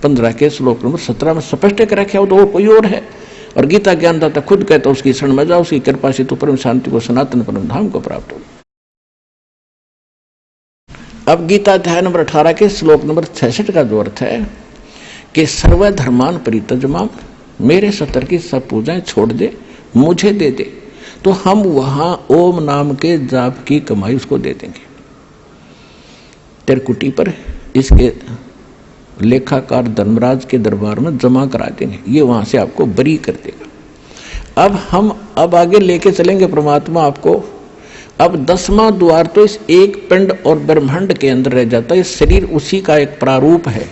15 के श्लोक नंबर 17 में स्पष्ट कर रखा हो, तो कोई और है। और गीता ज्ञानदाता खुद कहता है उसकी शरण में जाओ, उसकी कृपा से तो परम शांति को, सनातन परम धाम को प्राप्त हो। अब गीता अध्याय नंबर 18 के श्लोक नंबर 66 का जो अर्थ है कि सर्वधर्मान परित्यज्य, मेरे सतर की सब पूजाएं छोड़ दे, मुझे दे दे, तो हम वहां ओम नाम के जाप की कमाई उसको दे देंगे। तेरकुटी पर इसके लेखाकार धर्मराज के दरबार में जमा करा देंगे, ये वहां से आपको बरी कर देगा। अब आगे लेके चलेंगे परमात्मा आपको। अब 10वां द्वार तो इस एक पिंड और ब्रह्मांड के अंदर रह जाता है, शरीर उसी का एक प्रारूप है।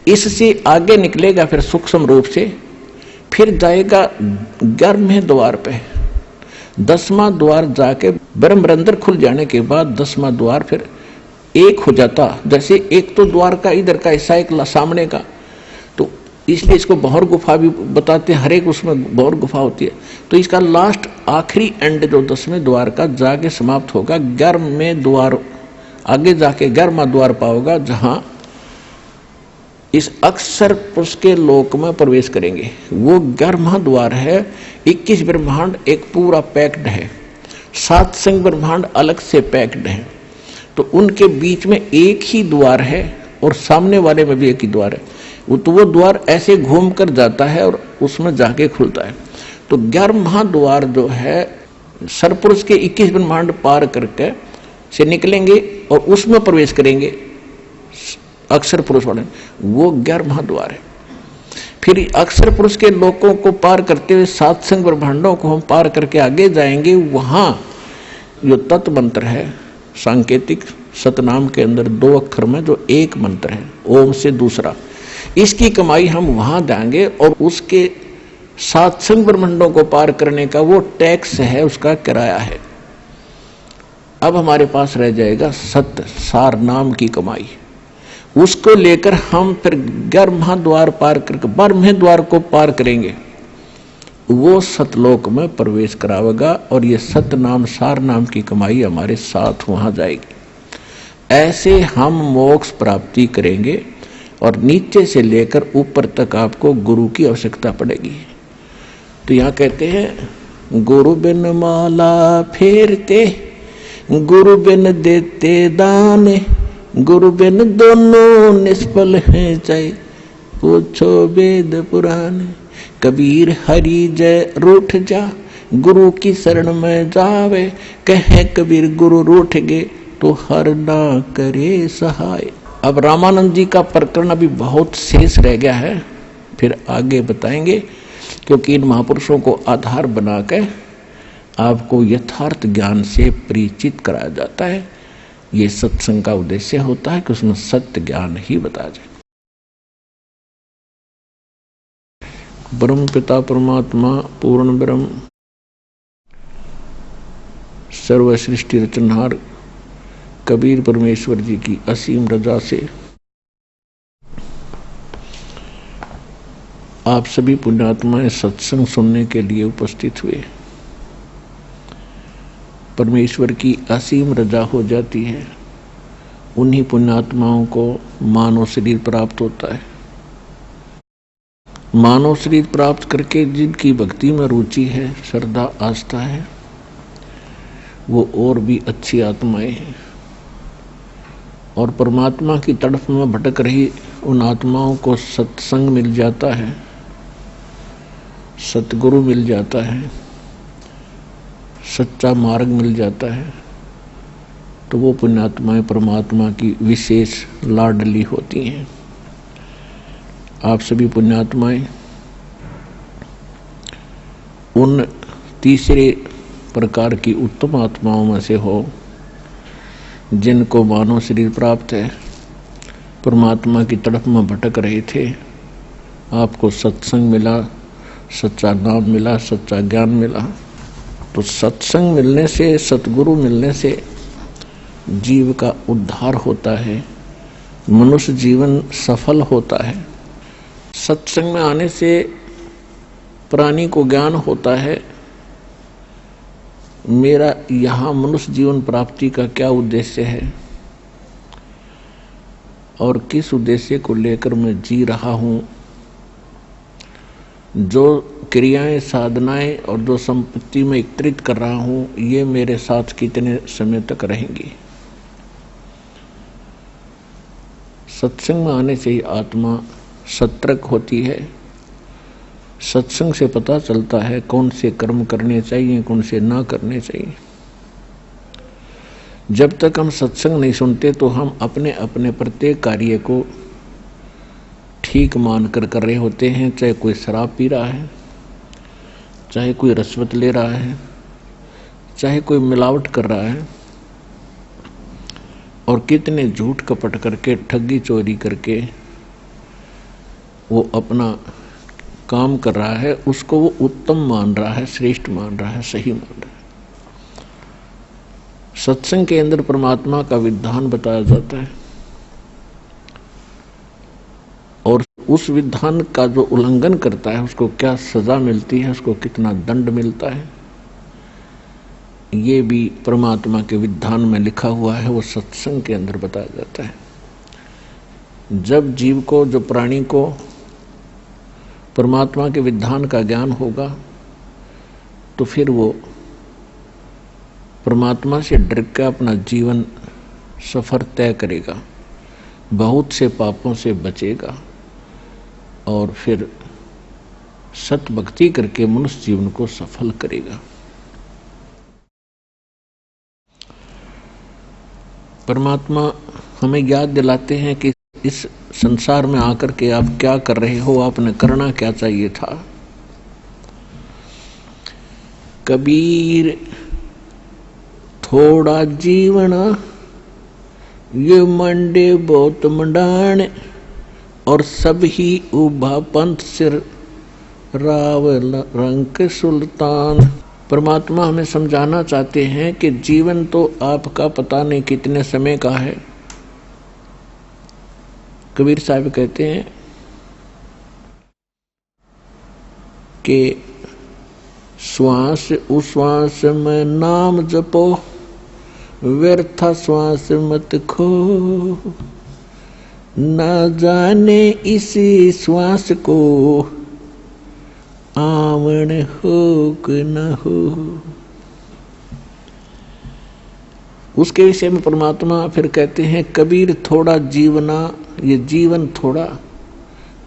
इससे आगे निकलेगा फिर सूक्ष्म रूप से, फिर जाएगा 11वें द्वार पे। 10वां द्वार जाके ब्रह्मरंध्र खुल जाने के बाद 10वां द्वार फिर एक हो जाता। जैसे एक तो द्वार का इधर का हिस्सा, एक सामने का, तो इसलिए इसको बहुर गुफा भी बताते हैं, हर एक उसमें बहुर गुफा होती है। तो इसका लास्ट आखिरी एंड जो 10वें द्वार का जाके समाप्त होगा 11वें द्वार, आगे जाके 11वां द्वार पाओगा, जहां इस अक्षर पुरुष के लोक में प्रवेश करेंगे। वो 11वां द्वार है। 21 ब्रह्मांड एक पूरा पैक्ड है, 7 संग ब्रह्मांड अलग से पैक्ड है, तो उनके बीच में एक ही द्वार है और सामने वाले में भी एक ही द्वार है। तो वो द्वार ऐसे घूम कर जाता है और उसमें जाके खुलता है। तो 11वां द्वार जो है सरपुरुष के 21 ब्रह्मांड पार करके से निकलेंगे और उसमें प्रवेश करेंगे अक्षर पुरुष वाले, वो 11वां द्वार है। फिर अक्षर पुरुष के लोकों को पार करते हुए 7 संग ब्रह्मांडों को हम पार करके आगे जाएंगे। वहां जो तत्व मंत्र है सांकेतिक सतनाम के अंदर 2 अक्षर में जो एक मंत्र है ओम से दूसरा, इसकी कमाई हम वहां देंगे और उसके 7 संग ब्रह्मांडों को पार करने का वो टैक्स है, उसका किराया है। अब हमारे पास रह जाएगा सत्य सार नाम की कमाई, उसको लेकर हम फिर 11वां द्वार पार करके 12वें द्वार को पार करेंगे, वो सतलोक में प्रवेश करावेगा और ये सत्य नाम सार नाम की कमाई हमारे साथ वहां जाएगी। ऐसे हम मोक्ष प्राप्ति करेंगे और नीचे से लेकर ऊपर तक आपको गुरु की आवश्यकता पड़ेगी। तो यहाँ कहते हैं गुरु बिन माला फेरते, गुरु बिन देते दान, गुरु बिन दोनों निष्फल हैं चाहे पूछो वेद पुराण। कबीर हरि जय रूठ जा, गुरु की शरण में जावे, कहे कबीर गुरु रूठ गए तो हर ना करे सहाय। अब रामानंद जी का प्रकरण अभी बहुत शेष रह गया है, फिर आगे बताएंगे, क्योंकि इन महापुरुषों को आधार बनाकर आपको यथार्थ ज्ञान से परिचित कराया जाता है। ये सत्संग का उद्देश्य होता है कि उसमें सत्य ज्ञान ही बताया जाए। ब्रह्म पिता परमात्मा पूर्ण ब्रह्म सर्व सृष्टि रचनहार कबीर परमेश्वर जी की असीम रजा से आप सभी पुण्यात्माएं सत्संग सुनने के लिए उपस्थित हुए। परमेश्वर की असीम रजा हो जाती है, उन्हीं पुण्यात्माओं को मानव शरीर प्राप्त होता है। मानव शरीर प्राप्त करके जिनकी भक्ति में रुचि है, श्रद्धा आस्था है, वो और भी अच्छी आत्माएं हैं। और परमात्मा की तड़फ में भटक रही उन आत्माओं को सत्संग मिल जाता है, सतगुरु मिल जाता है, सच्चा मार्ग मिल जाता है, तो वो पुण्यात्माएं परमात्मा की विशेष लाडली होती हैं। आप सभी पुण्यात्माएं उन तीसरे प्रकार की उत्तम आत्माओं में से हो जिनको मानव शरीर प्राप्त है, परमात्मा की तरफ में भटक रहे थे, आपको सत्संग मिला, सच्चा नाम मिला, सच्चा ज्ञान मिला। तो सत्संग मिलने से, सतगुरु मिलने से जीव का उद्धार होता है, मनुष्य जीवन सफल होता है। सत्संग में आने से प्राणी को ज्ञान होता है, मेरा यहाँ मनुष्य जीवन प्राप्ति का क्या उद्देश्य है और किस उद्देश्य को लेकर मैं जी रहा हूँ। जो क्रियाएं, साधनाएं और जो संपत्ति में एकत्रित कर रहा हूँ, ये मेरे साथ कितने समय तक रहेंगी। सत्संग में आने से ही आत्मा सतर्क होती है। सत्संग से पता चलता है कौन से कर्म करने चाहिए, कौन से ना करने चाहिए। जब तक हम सत्संग नहीं सुनते तो हम अपने अपने प्रत्येक कार्य को ठीक मानकर कर रहे होते हैं। चाहे कोई शराब पी रहा है, चाहे कोई रिश्वत ले रहा है, चाहे कोई मिलावट कर रहा है, और कितने झूठ कपट करके, ठगी चोरी करके वो अपना काम कर रहा है, उसको वो उत्तम मान रहा है, श्रेष्ठ मान रहा है, सही मान रहा है। सत्संग के अंदर परमात्मा का विधान बताया जाता है और उस विधान का जो उल्लंघन करता है उसको क्या सजा मिलती है, उसको कितना दंड मिलता है, ये भी परमात्मा के विधान में लिखा हुआ है, वो सत्संग के अंदर बताया जाता है। जब जीव को, जो प्राणी को परमात्मा के विधान का ज्ञान होगा तो फिर वो परमात्मा से डर के अपना जीवन सफर तय करेगा, बहुत से पापों से बचेगा और फिर सत भक्ति करके मनुष्य जीवन को सफल करेगा। परमात्मा हमें याद दिलाते हैं कि इस संसार में आकर के आप क्या कर रहे हो, आपने करना क्या चाहिए था। कबीर थोड़ा जीवन ये मंडे बहुत मंडाण, और सब ही उभा पंथ सिर रावल रंक सुल्तान। परमात्मा हमें समझाना चाहते हैं कि जीवन तो आपका पता नहीं कितने समय का है। कबीर साहब कहते हैं कि श्वास उश्वास में नाम जपो, व्यर्था श्वास मत खो, न जाने इसी श्वास को आवन हो कि न हो। उसके विषय में परमात्मा फिर कहते हैं, कबीर थोड़ा जीवना, ये जीवन थोड़ा,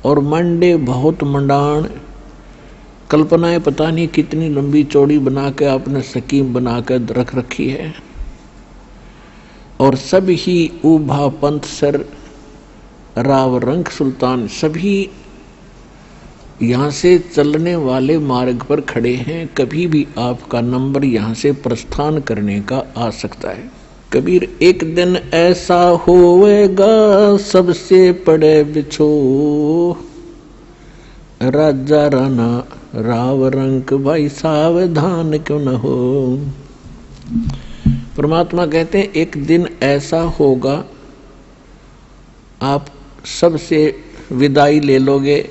और मंडे बहुत मंडाण, कल्पनाएं पता नहीं कितनी लंबी चौड़ी बना के आपने स्कीम बना कर रख रखी है। और सब ही उभा पंथ सर राव रंग सुल्तान, सभी यहाँ से चलने वाले मार्ग पर खड़े हैं, कभी भी आपका नंबर यहाँ से प्रस्थान करने का आ सकता है। कबीर एक दिन ऐसा होवेगा सबसे पड़े बिछो, राजा राना राव रंक भाई सावधान क्यों न हो। परमात्मा कहते हैं एक दिन ऐसा होगा आप सबसे विदाई ले लोगे,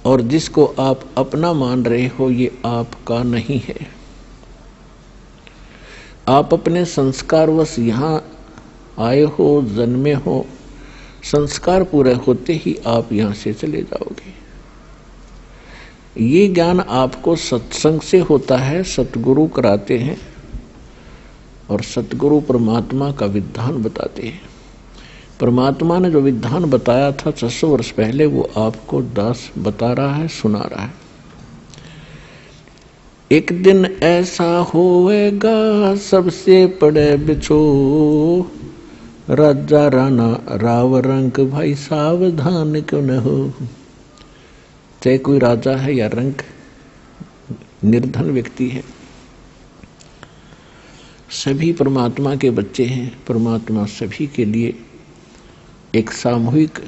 और जिसको आप अपना मान रहे हो ये आपका नहीं है। आप अपने संस्कारवश यहाँ आए हो, जन्मे हो, संस्कार पूरे होते ही आप यहाँ से चले जाओगे। ये ज्ञान आपको सत्संग से होता है, सतगुरु कराते हैं और सतगुरु परमात्मा का विधान बताते हैं। परमात्मा ने जो विधान बताया था 600 वर्ष पहले, वो आपको दास बता रहा है, सुना रहा है। एक दिन ऐसा होएगा सबसे पड़े बिछो, राजा राणा राव रंक भाई सावधान क्यों न हो। चाहे कोई राजा है या रंक, निर्धन व्यक्ति है, सभी परमात्मा के बच्चे हैं। परमात्मा सभी के लिए एक सामूहिक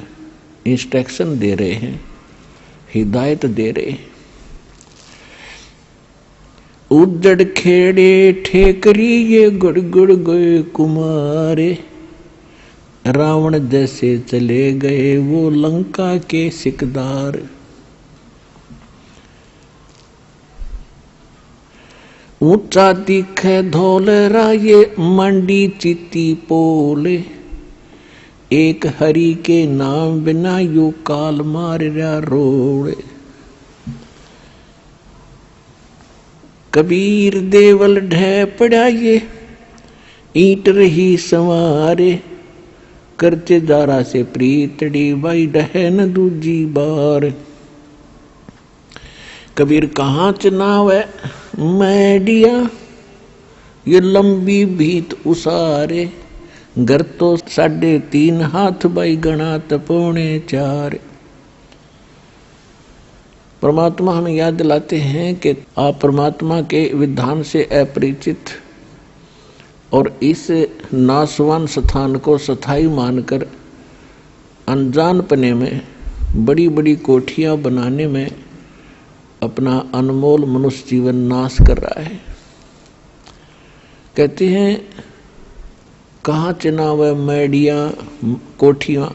इंस्ट्रक्शन दे रहे हैं, हिदायत दे रहे हैं। उजड़ खेड़े ठेकरी ये गुड़ गुड़ गए कुमारे, रावण जैसे चले गए वो लंका के सिकदार। ऊंचा दिखे धौलरा ये मंडी चिती पोले, एक हरि के नाम बिना यू काल मारिया रोड़े। कबीर देवल ढह पड़ा ये ईंट रही संवारे, करते दारा से प्रीतड़ी बाई डहे न दूजी बार। कबीर कहाँ चनावे मैडिया ये लंबी भीत उसारे, घर तो 3.5 हाथ बाई गणा तपोने 4। परमात्मा हमें याद दिलाते हैं कि आप परमात्मा के विधान से अपरिचित और इस नासवान स्थान को स्थायी मानकर अनजानपने में बड़ी बड़ी कोठियां बनाने में अपना अनमोल मनुष्य जीवन नाश कर रहा है। कहते हैं कहाँ चुनाव मैडिया कोठियां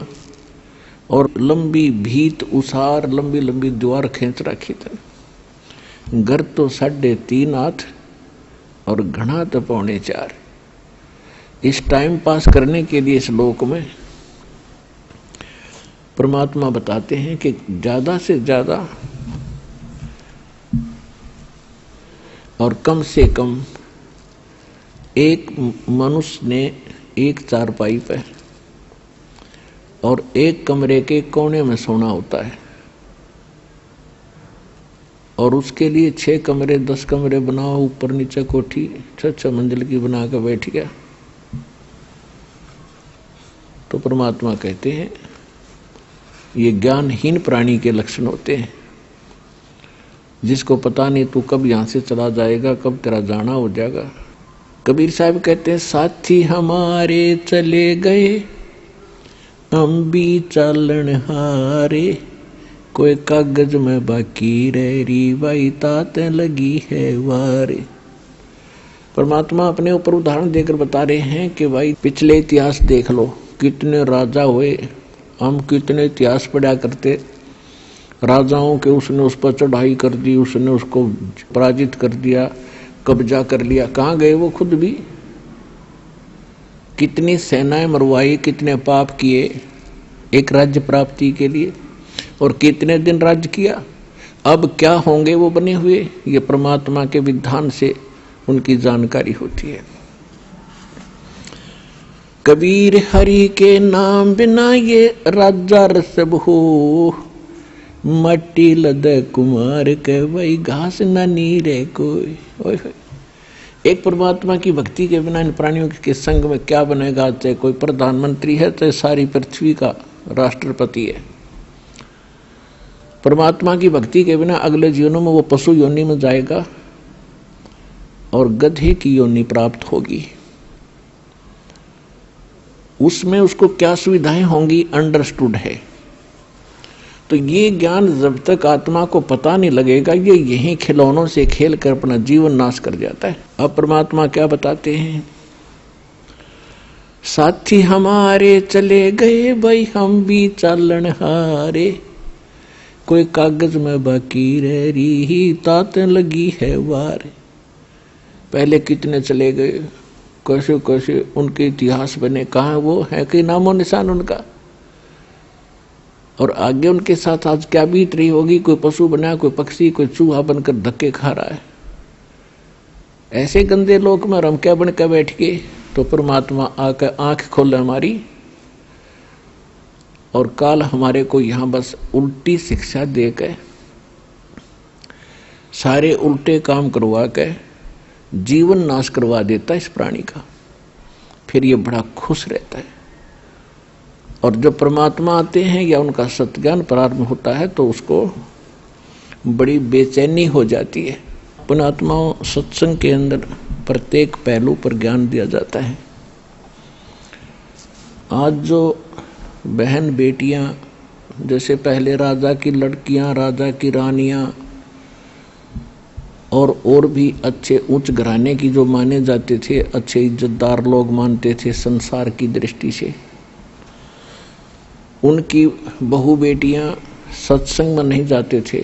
और लंबी भीत उसार, लंबी लंबी द्वार खींच रखी थी। घर तो 3.5 हाथ और घना तो 4.25। इस टाइम पास करने के लिए इस लोक में परमात्मा बताते हैं कि ज्यादा से ज्यादा और कम से कम एक मनुष्य ने एक चारपाई पे और एक कमरे के कोने में सोना होता है, और उसके लिए 6 कमरे 10 कमरे बनाओ, ऊपर नीचे कोठी 6 मंजिल की बना कर बैठ गया। तो परमात्मा कहते हैं ये ज्ञानहीन प्राणी के लक्षण होते हैं, जिसको पता नहीं तू कब यहां से चला जाएगा, कब तेरा जाना हो जाएगा। कबीर साहब कहते हैं साथी हमारे चले गए हम भी चालन हारे, कोई कागज में बाकी रही बाई तात लगी है वारे। परमात्मा अपने ऊपर उदाहरण देकर बता रहे हैं कि भाई पिछले इतिहास देख लो, कितने राजा हुए, हम कितने इतिहास पढ़ा करते। राजाओं के उसने उस पर चढ़ाई कर दी, उसने उसको पराजित कर दिया, कब्जा कर लिया। कहाँ गए वो खुद भी? कितनी सेनाएं मरवाई, कितने पाप किए एक राज्य प्राप्ति के लिए, और कितने दिन राज्य किया। अब क्या होंगे वो बने हुए, ये परमात्मा के विधान से उनकी जानकारी होती है। कबीर हरि के नाम बिना ये राजा रसब हो, मट्टी लद कुमार के वही घास न नीरे कोई। एक परमात्मा की भक्ति के बिना इन प्राणियों के संग में क्या बनेगा। चाहे कोई प्रधानमंत्री है, चाहे सारी पृथ्वी का राष्ट्रपति है, परमात्मा की भक्ति के बिना अगले जीवनों में वो पशु योनि में जाएगा और गधे की योनि प्राप्त होगी। उसमें उसको क्या सुविधाएं होंगी अंडरस्टूड है। तो ये ज्ञान जब तक आत्मा को पता नहीं लगेगा, ये यही खिलौनों से खेल कर अपना जीवन नाश कर जाता है। अब परमात्मा क्या बताते हैं, साथी हमारे चले गए भाई हम भी चालन हारे, कोई कागज में बाकी रही तात लगी है वार। पहले कितने चले गए, कैसे कैसे उनके इतिहास बने, कहाँ वो है कि नामो निशान उनका। और आगे उनके साथ आज क्या बीत रही होगी, कोई पशु बना, कोई पक्षी, कोई चूहा बनकर धक्के खा रहा है। ऐसे गंदे लोक में हम क्या बन के बैठ गए। तो परमात्मा आकर आंख खोले हमारी, और काल हमारे को यहाँ बस उल्टी शिक्षा देकर सारे उल्टे काम करवा के जीवन नाश करवा देता है इस प्राणी का। फिर ये बड़ा खुश रहता है। और जब परमात्मा आते हैं या उनका सत्ज्ञान प्रारंभ होता है तो उसको बड़ी बेचैनी हो जाती है। पुण्यात्माओं, सत्संग के अंदर प्रत्येक पहलू पर ज्ञान दिया जाता है। आज जो बहन बेटियां, जैसे पहले राजा की लड़कियां, राजा की रानियां और भी अच्छे उच्च घराने की जो माने जाते थे, अच्छे इज्जतदार लोग मानते थे संसार की दृष्टि से, उनकी बहू बेटियां सत्संग में नहीं जाते थे।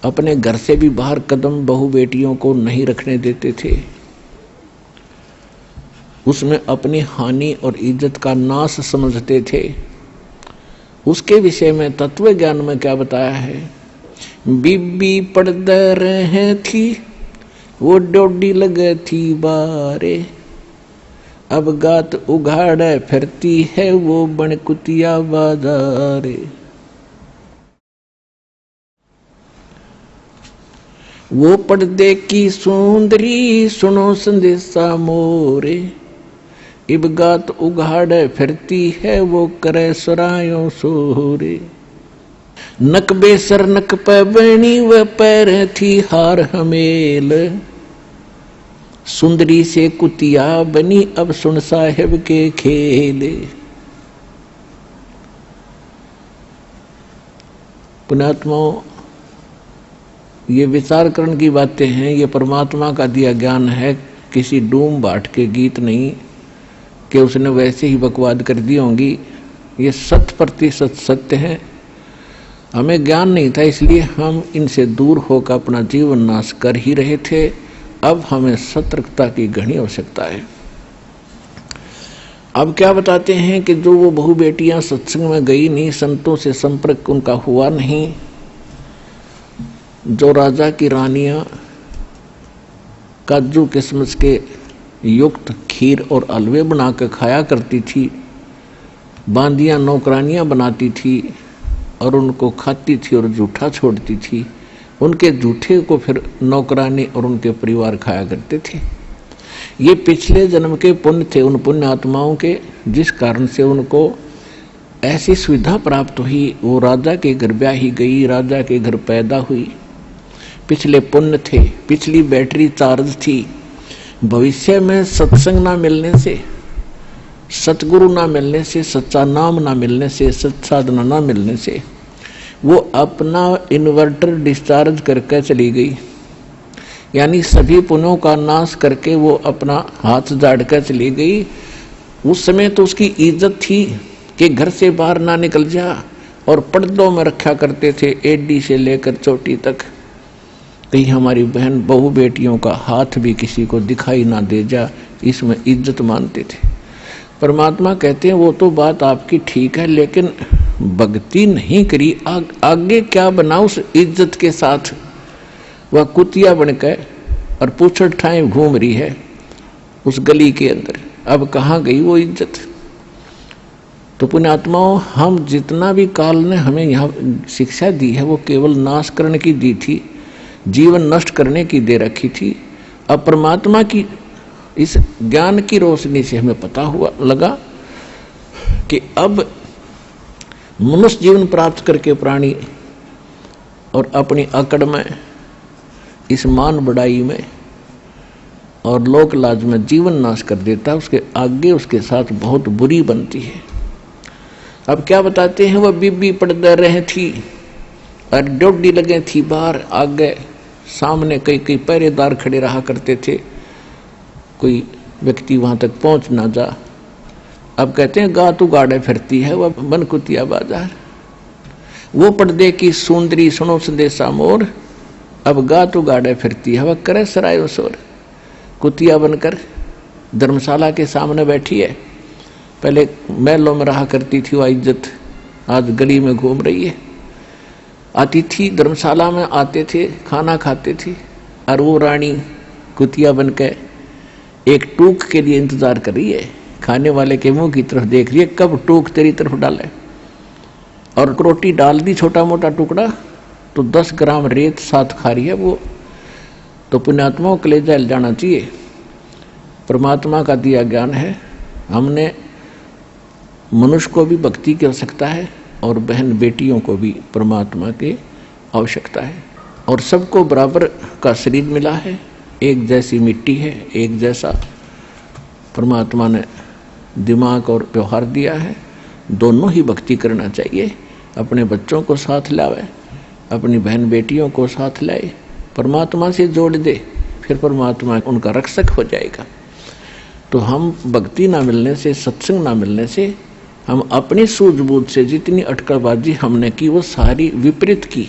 अपने घर से भी बाहर कदम बहू बेटियों को नहीं रखने देते थे। उसमें अपनी हानि और इज्जत का नाश समझते थे। उसके विषय में तत्व ज्ञान में क्या बताया है। बीबी पड़दे रहे थी, वो डोडी लगे थी बारे, अब गात उघाड़े फिरती है वो बनकुतिया बाजारे। वो पर्दे की सुंदरी सुनो संदेशा मोरे, इब गात उघाड़े फिरती है वो करे सरायों सोरे। नक बेसर नक पे बनी व पैर थी हार हमेल, सुंदरी से कुतिया बनी अब सुन साहेब के खेले। पुण्यात्माओं, ये विचार करने की बातें हैं। ये परमात्मा का दिया ज्ञान है, किसी डूम बाट के गीत नहीं कि उसने वैसे ही बकवाद कर दी होंगी। ये 100% सत्य है। हमें ज्ञान नहीं था, इसलिए हम इनसे दूर होकर अपना जीवन नाश कर ही रहे थे। अब हमें सतर्कता की घनी आवश्यकता है। अब क्या बताते हैं कि जो वो बहू बेटियां सत्संग में गई नहीं, संतों से संपर्क उनका हुआ नहीं, जो राजा की रानियां काजू किशमिश के युक्त खीर और हलवे बना कर खाया करती थी, बांदियां नौकरानियां बनाती थी और उनको खाती थी और जूठा छोड़ती थी, उनके जूठे को फिर नौकरानी और उनके परिवार खाया करते थे। ये पिछले जन्म के पुण्य थे उन पुण्य आत्माओं के, जिस कारण से उनको ऐसी सुविधा प्राप्त हुई। वो राजा के घर ब्याही गई, राजा के घर पैदा हुई। पिछले पुण्य थे, पिछली बैटरी चार्ज थी। भविष्य में सत्संग ना मिलने से, सतगुरु ना मिलने से, सच्चा नाम ना मिलने से, सत्साधना ना मिलने से वो अपना इन्वर्टर डिस्चार्ज करके चली गई। यानी सभी पुण्यों का नाश करके वो अपना हाथ झाड़ कर चली गई। उस समय तो उसकी इज्जत थी कि घर से बाहर ना निकल जा, और पर्दों में रखा करते थे एडी से लेकर चोटी तक, कहीं हमारी बहन बहू बेटियों का हाथ भी किसी को दिखाई ना दे जा, इसमें इज्जत मानते थे। परमात्मा कहते हैं वो तो बात आपकी ठीक है, लेकिन भक्ति नहीं करी, आगे क्या बना उस इज्जत के साथ। वह कुतिया बनकर और पूछड़ ठाए घूम रही है उस गली के अंदर, अब कहाँ गई वो इज्जत। तो पुण्यात्माओं, हम जितना भी काल ने हमें यहाँ शिक्षा दी है वो केवल नाश करने की दी थी, जीवन नष्ट करने की दे रखी थी। अब परमात्मा की इस ज्ञान की रोशनी से हमें पता हुआ लगा कि अब मनुष्य जीवन प्राप्त करके प्राणी और अपनी अकड़ में, इस मान बढ़ाई में और लोक लाज में जीवन नाश कर देता है, उसके आगे उसके साथ बहुत बुरी बनती है। अब क्या बताते हैं, वह बीबी पड़दे रहे थी और डोडी लगे थी बाहर, आगे सामने कई कई पहरेदार खड़े रहा करते थे, कोई व्यक्ति वहां तक पहुंच ना जा। अब कहते हैं गात उगाड़े फिरती है वह बनकुतिया बाजार। वो पर्दे की सुंदरी सुनो संदेशा मोर, अब गात उगाड़े फिरती है वह करे सरायो शोर। कुतिया बनकर धर्मशाला के सामने बैठी है। पहले महलों में रहा करती थी वह इज्जत, आज गली में घूम रही है। अतिथि धर्मशाला में आते थे, खाना खाते थे, और वो रानी कुतिया बन के एक टूक के लिए इंतजार कर रही है, खाने वाले के मुंह की तरफ देख रही है कब टूक तेरी तरफ डाले। और रोटी डाल दी छोटा मोटा टुकड़ा तो 10 ग्राम रेत साथ खा रही है वो। तो पुण्यात्माओं के लिए जल जाना चाहिए। परमात्मा का दिया ज्ञान है। हमने मनुष्य को भी भक्ति की आवश्यकता है और बहन बेटियों को भी परमात्मा की आवश्यकता है। और सबको बराबर का शरीर मिला है, एक जैसी मिट्टी है, एक जैसा परमात्मा ने दिमाग और व्यवहार दिया है। दोनों ही भक्ति करना चाहिए। अपने बच्चों को साथ लावे, अपनी बहन बेटियों को साथ लाए, परमात्मा से जोड़ दे, फिर परमात्मा उनका रक्षक हो जाएगा। तो हम भक्ति ना मिलने से, सत्संग ना मिलने से, हम अपनी सूझबूझ से जितनी अटकलबाजी हमने की वो सारी विपरीत की।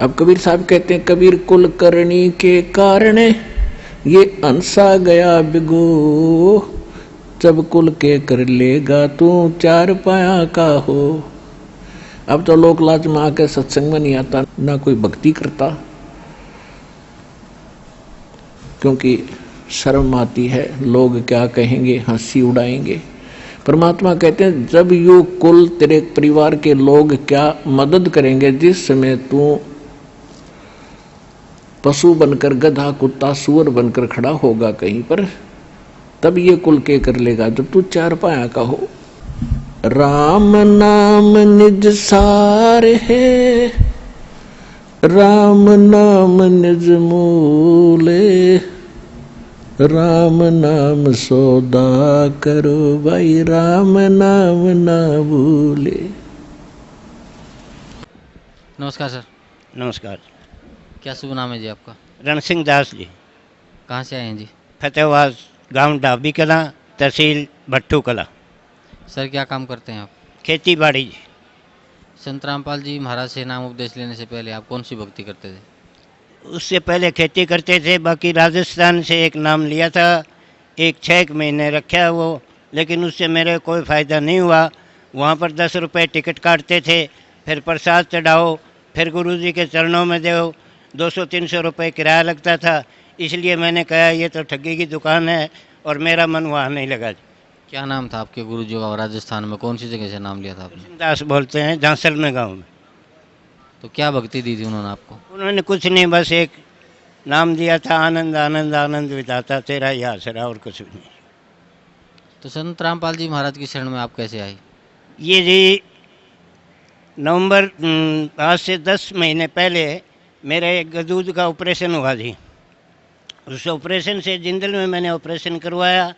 अब कबीर साहब कहते हैं, कबीर कुल करनी के कारण ये अंसा गया बिगो, जब कुल के कर लेगा तू 4 पाया का हो। अब तो लोक लाज में आके सत्संग में नहीं आता, ना कोई भक्ति करता, क्योंकि शर्म आती है, लोग क्या कहेंगे, हंसी उड़ाएंगे। परमात्मा कहते हैं जब यू कुल तेरे परिवार के लोग क्या मदद करेंगे, जिस समय तू पशु बनकर, गधा कुत्ता सूअर बनकर खड़ा होगा कहीं पर, तब ये कुल के कर लेगा जब तू 4 पाया का हो। राम नाम निज सार है, राम नाम निज मूले, राम नाम सौदा करो भाई, राम नाम ना भूले। नमस्कार सर। नमस्कार। क्या शुभ नाम है जी आपका? रणसिंह दास जी। कहाँ से आए हैं जी? फतेहाबाद, गांव डाबी कला, तहसील भट्टू कला। सर क्या काम करते हैं आप? खेती बाड़ी जी। संत रामपाल जी महाराज से नाम उपदेश लेने से पहले आप कौन सी भक्ति करते थे? उससे पहले खेती करते थे, बाकी राजस्थान से एक नाम लिया था, 6 महीने रखा वो, लेकिन उससे मेरे कोई फ़ायदा नहीं हुआ। वहाँ पर 10 रुपये टिकट काटते थे, फिर प्रसाद चढ़ाओ, फिर गुरुजी के चरणों में दो, 200-300 रुपये किराया लगता था। इसलिए मैंने कहा ये तो ठगी की दुकान है, और मेरा मन वहाँ नहीं लगा। क्या नाम था आपके गुरुजी का? राजस्थान में कौन सी जगह से नाम लिया था आपने? दास बोलते हैं, झांसल में गाँव में। तो क्या भक्ति दी थी उन्होंने आपको? उन्होंने कुछ नहीं, बस एक नाम दिया था, आनंद आनंद आनंद विधाता तेरा ही आसरा, और कुछ भी नहीं। तो संत रामपाल जी महाराज की शरण में आप कैसे आए? ये जी नवंबर, आज से 10 महीने पहले मेरे एक गदूद का ऑपरेशन हुआ जी। उस ऑपरेशन से जिंदल में मैंने ऑपरेशन करवाया।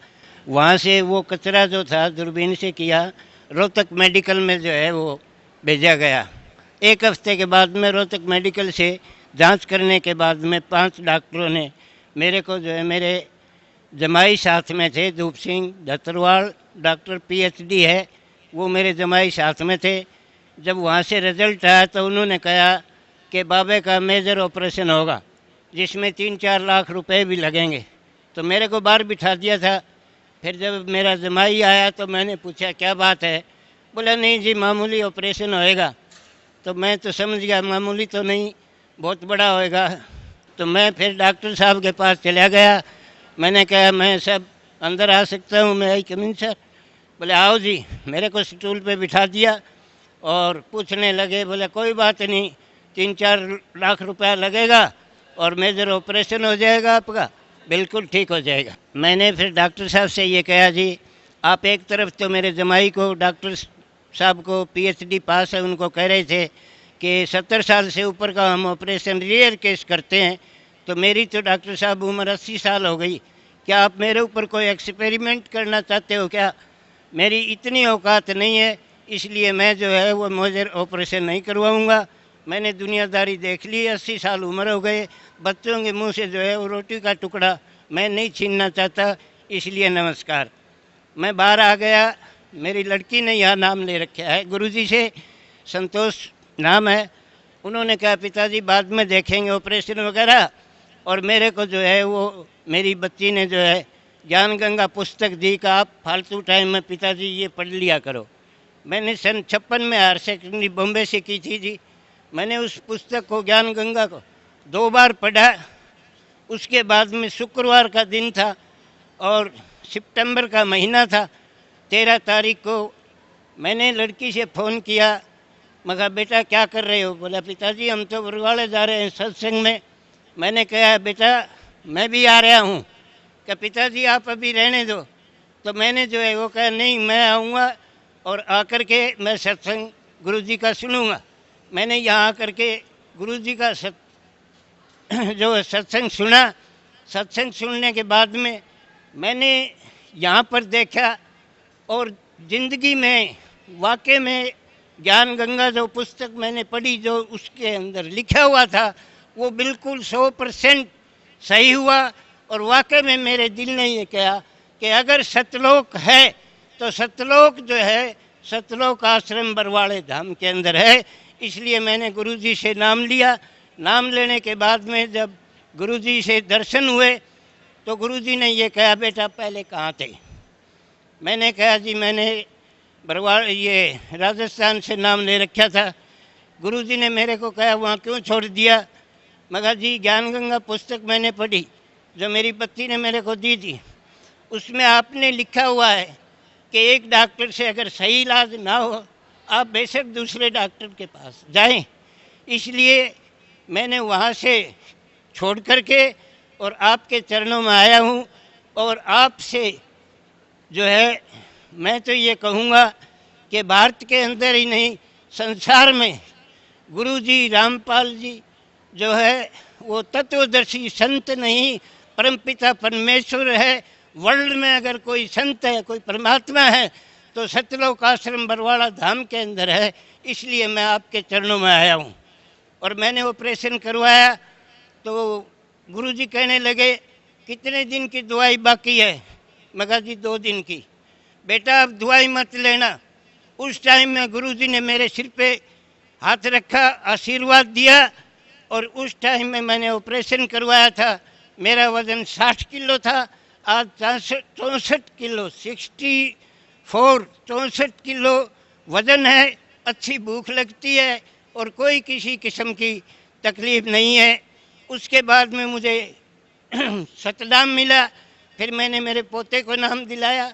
वहाँ से वो कचरा जो था दूरबीन से किया, रोहतक मेडिकल में जो है वो भेजा गया। 1 हफ्ते के बाद में रोहतक मेडिकल से जांच करने के बाद में 5 डॉक्टरों ने मेरे को जो है, मेरे जमाई साथ में थे, धूप सिंह धतरवाल, डॉक्टर PhD है, वो मेरे जमाई साथ में थे। जब वहाँ से रिजल्ट आया तो उन्होंने कहा कि बाबे का मेजर ऑपरेशन होगा, जिसमें 3-4 लाख रुपए भी लगेंगे। तो मेरे को बाहर बिठा दिया था। फिर जब मेरा जमाई आया तो मैंने पूछा क्या बात है? बोला नहीं जी, मामूली ऑपरेशन होएगा। तो मैं तो समझ गया मामूली तो नहीं, बहुत बड़ा होएगा। तो मैं फिर डॉक्टर साहब के पास चला गया। मैंने कहा मैं सब अंदर आ सकता हूँ, मैं आई कमीन सर? बोले आओ जी। मेरे को स्टूल पे बिठा दिया और पूछने लगे। बोले कोई बात नहीं, 3-4 लाख रुपया लगेगा और मेजर ऑपरेशन हो जाएगा आपका, बिल्कुल ठीक हो जाएगा। मैंने फिर डॉक्टर साहब से ये कहा जी, आप एक तरफ तो मेरे जमाई को, डॉक्टर साहब को PhD पास है, उनको कह रहे थे कि 70 साल से ऊपर का हम ऑपरेशन रेयर केस करते हैं, तो मेरी तो डॉक्टर साहब उम्र 80 साल हो गई, क्या आप मेरे ऊपर कोई एक्सपेरिमेंट करना चाहते हो क्या? मेरी इतनी औकात नहीं है, इसलिए मैं जो है वो मेजर ऑपरेशन नहीं करवाऊँगा। मैंने दुनियादारी देख ली, 80 साल उम्र हो गए, बच्चों के मुंह से जो है वो रोटी का टुकड़ा मैं नहीं छीनना चाहता, इसलिए नमस्कार। मैं बाहर आ गया। मेरी लड़की ने यहाँ नाम ले रखा है गुरुजी से, संतोष नाम है। उन्होंने कहा पिताजी बाद में देखेंगे ऑपरेशन वगैरह। और मेरे को जो है वो मेरी बच्ची ने जो है ज्ञान गंगा पुस्तक दी कि आप फालतू टाइम में पिताजी ये पढ़ लिया करो। मैंने सन 56 में हायर सेकेंडरी बॉम्बे से की थी जी। मैंने उस पुस्तक को, ज्ञान गंगा को, 2 बार पढ़ा। उसके बाद में शुक्रवार का दिन था और सितंबर का महीना था। 13 तारीख को मैंने लड़की से फ़ोन किया। मैं कहा बेटा क्या कर रहे हो? बोला पिताजी हम तो बरवाड़े जा रहे हैं सत्संग में। मैंने कहा बेटा मैं भी आ रहा हूँ। क्या पिताजी आप अभी रहने दो। तो मैंने जो है वो कहा नहीं मैं आऊँगा और आकर के मैं सत्संग गुरुजी का सुनूंगा। मैंने यहाँ आकर के गुरुजी का जो सत्संग सुना। सत्संग सुनने के बाद में मैंने यहाँ पर देखा और ज़िंदगी में वाकई में ज्ञान गंगा जो पुस्तक मैंने पढ़ी, जो उसके अंदर लिखा हुआ था वो बिल्कुल 100% सही हुआ। और वाकई में मेरे दिल ने ये कहा कि अगर सतलोक है तो सतलोक जो है सतलोक आश्रम बरवाड़े धाम के अंदर है। इसलिए मैंने गुरुजी से नाम लिया। नाम लेने के बाद में जब गुरुजी से दर्शन हुए तो गुरुजी ने ये कहा बेटा पहले कहाँ थे? मैंने कहा जी मैंने बरवाड़ ये राजस्थान से नाम ले रखा था। गुरुजी ने मेरे को कहा वहाँ क्यों छोड़ दिया? मगर जी ज्ञान गंगा पुस्तक मैंने पढ़ी जो मेरी पत्नी ने मेरे को दी थी। उसमें आपने लिखा हुआ है कि एक डॉक्टर से अगर सही इलाज ना हो आप बेशक दूसरे डॉक्टर के पास जाएं। इसलिए मैंने वहाँ से छोड़ करके और आपके चरणों में आया हूँ। और आपसे जो है मैं तो ये कहूँगा कि भारत के अंदर ही नहीं संसार में गुरुजी रामपाल जी जो है वो तत्वदर्शी संत नहीं परमपिता परमेश्वर है। वर्ल्ड में अगर कोई संत है, कोई परमात्मा है तो सतलोक आश्रम बरवाड़ा धाम के अंदर है। इसलिए मैं आपके चरणों में आया हूँ। और मैंने ऑपरेशन करवाया तो गुरुजी कहने लगे कितने दिन की दवाई बाकी है? मैं कहा जी 2 दिन की। बेटा अब दवाई मत लेना। उस टाइम में गुरुजी ने मेरे सिर पे हाथ रखा, आशीर्वाद दिया। और उस टाइम में मैंने ऑपरेशन करवाया था। मेरा वज़न 60 किलो था, आज 64 किलो 64 किलो वज़न है। अच्छी भूख लगती है और कोई किसी किस्म की तकलीफ़ नहीं है। उसके बाद में मुझे सतनाम मिला। फिर मैंने मेरे पोते को नाम दिलाया,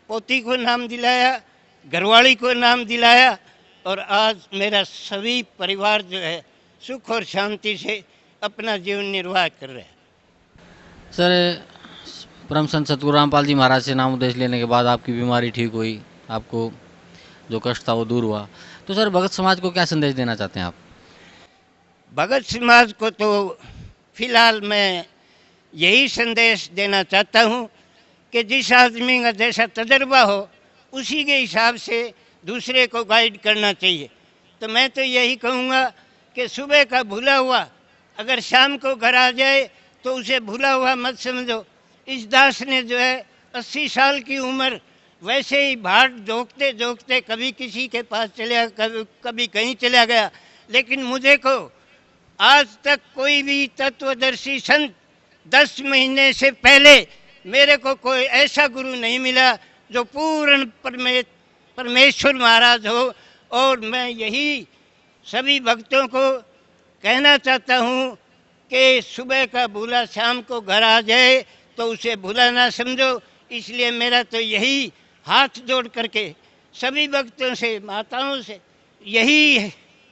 पोती को नाम दिलाया, घरवाली को नाम दिलाया। और आज मेरा सभी परिवार जो है सुख और शांति से अपना जीवन निर्वाह कर रहे हैं। सर परम संत सतगुरु रामपाल जी महाराज से नाम उपदेश लेने के बाद आपकी बीमारी ठीक हुई, आपको जो कष्ट था वो दूर हुआ। तो सर भगत समाज को क्या संदेश देना चाहते हैं आप? भगत समाज को तो फिलहाल मैं यही संदेश देना चाहता हूँ कि जिस आदमी का जैसा तजर्बा हो उसी के हिसाब से दूसरे को गाइड करना चाहिए। तो मैं तो यही कहूँगा कि सुबह का भूला हुआ अगर शाम को घर आ जाए तो उसे भूला हुआ मत समझो। इस दास ने जो है 80 साल की उम्र वैसे ही भाट जोकते जोकते कभी किसी के पास चला, कभी कहीं चला गया। लेकिन मुझे को आज तक कोई भी तत्वदर्शी संत 10 महीने से पहले मेरे को कोई ऐसा गुरु नहीं मिला जो पूर्ण परमेश्वर महाराज हो। और मैं यही सभी भक्तों को कहना चाहता हूँ कि सुबह का भूला शाम को घर आ जाए तो उसे भूला ना समझो। इसलिए मेरा तो यही हाथ जोड़ करके सभी भक्तों से, माताओं से यही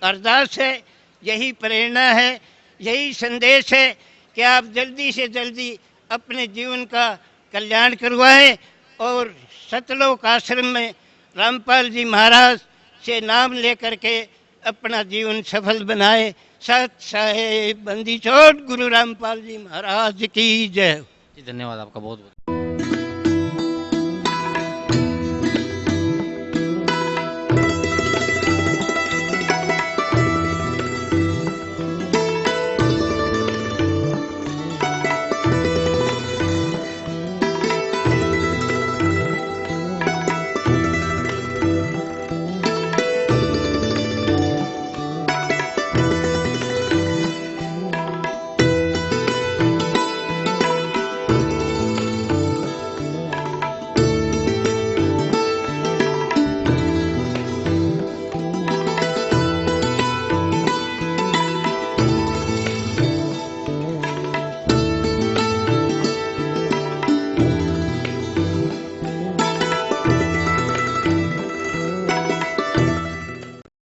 अरदास है, यही प्रेरणा है, यही संदेश है कि आप जल्दी से जल्दी अपने जीवन का कल्याण करवाएं और सतलोक आश्रम में रामपाल जी महाराज से नाम लेकर के अपना जीवन सफल बनाए। सत साहेब बंदी छोड़ गुरु रामपाल जी महाराज की जय। जी धन्यवाद आपका बहुत बहुत।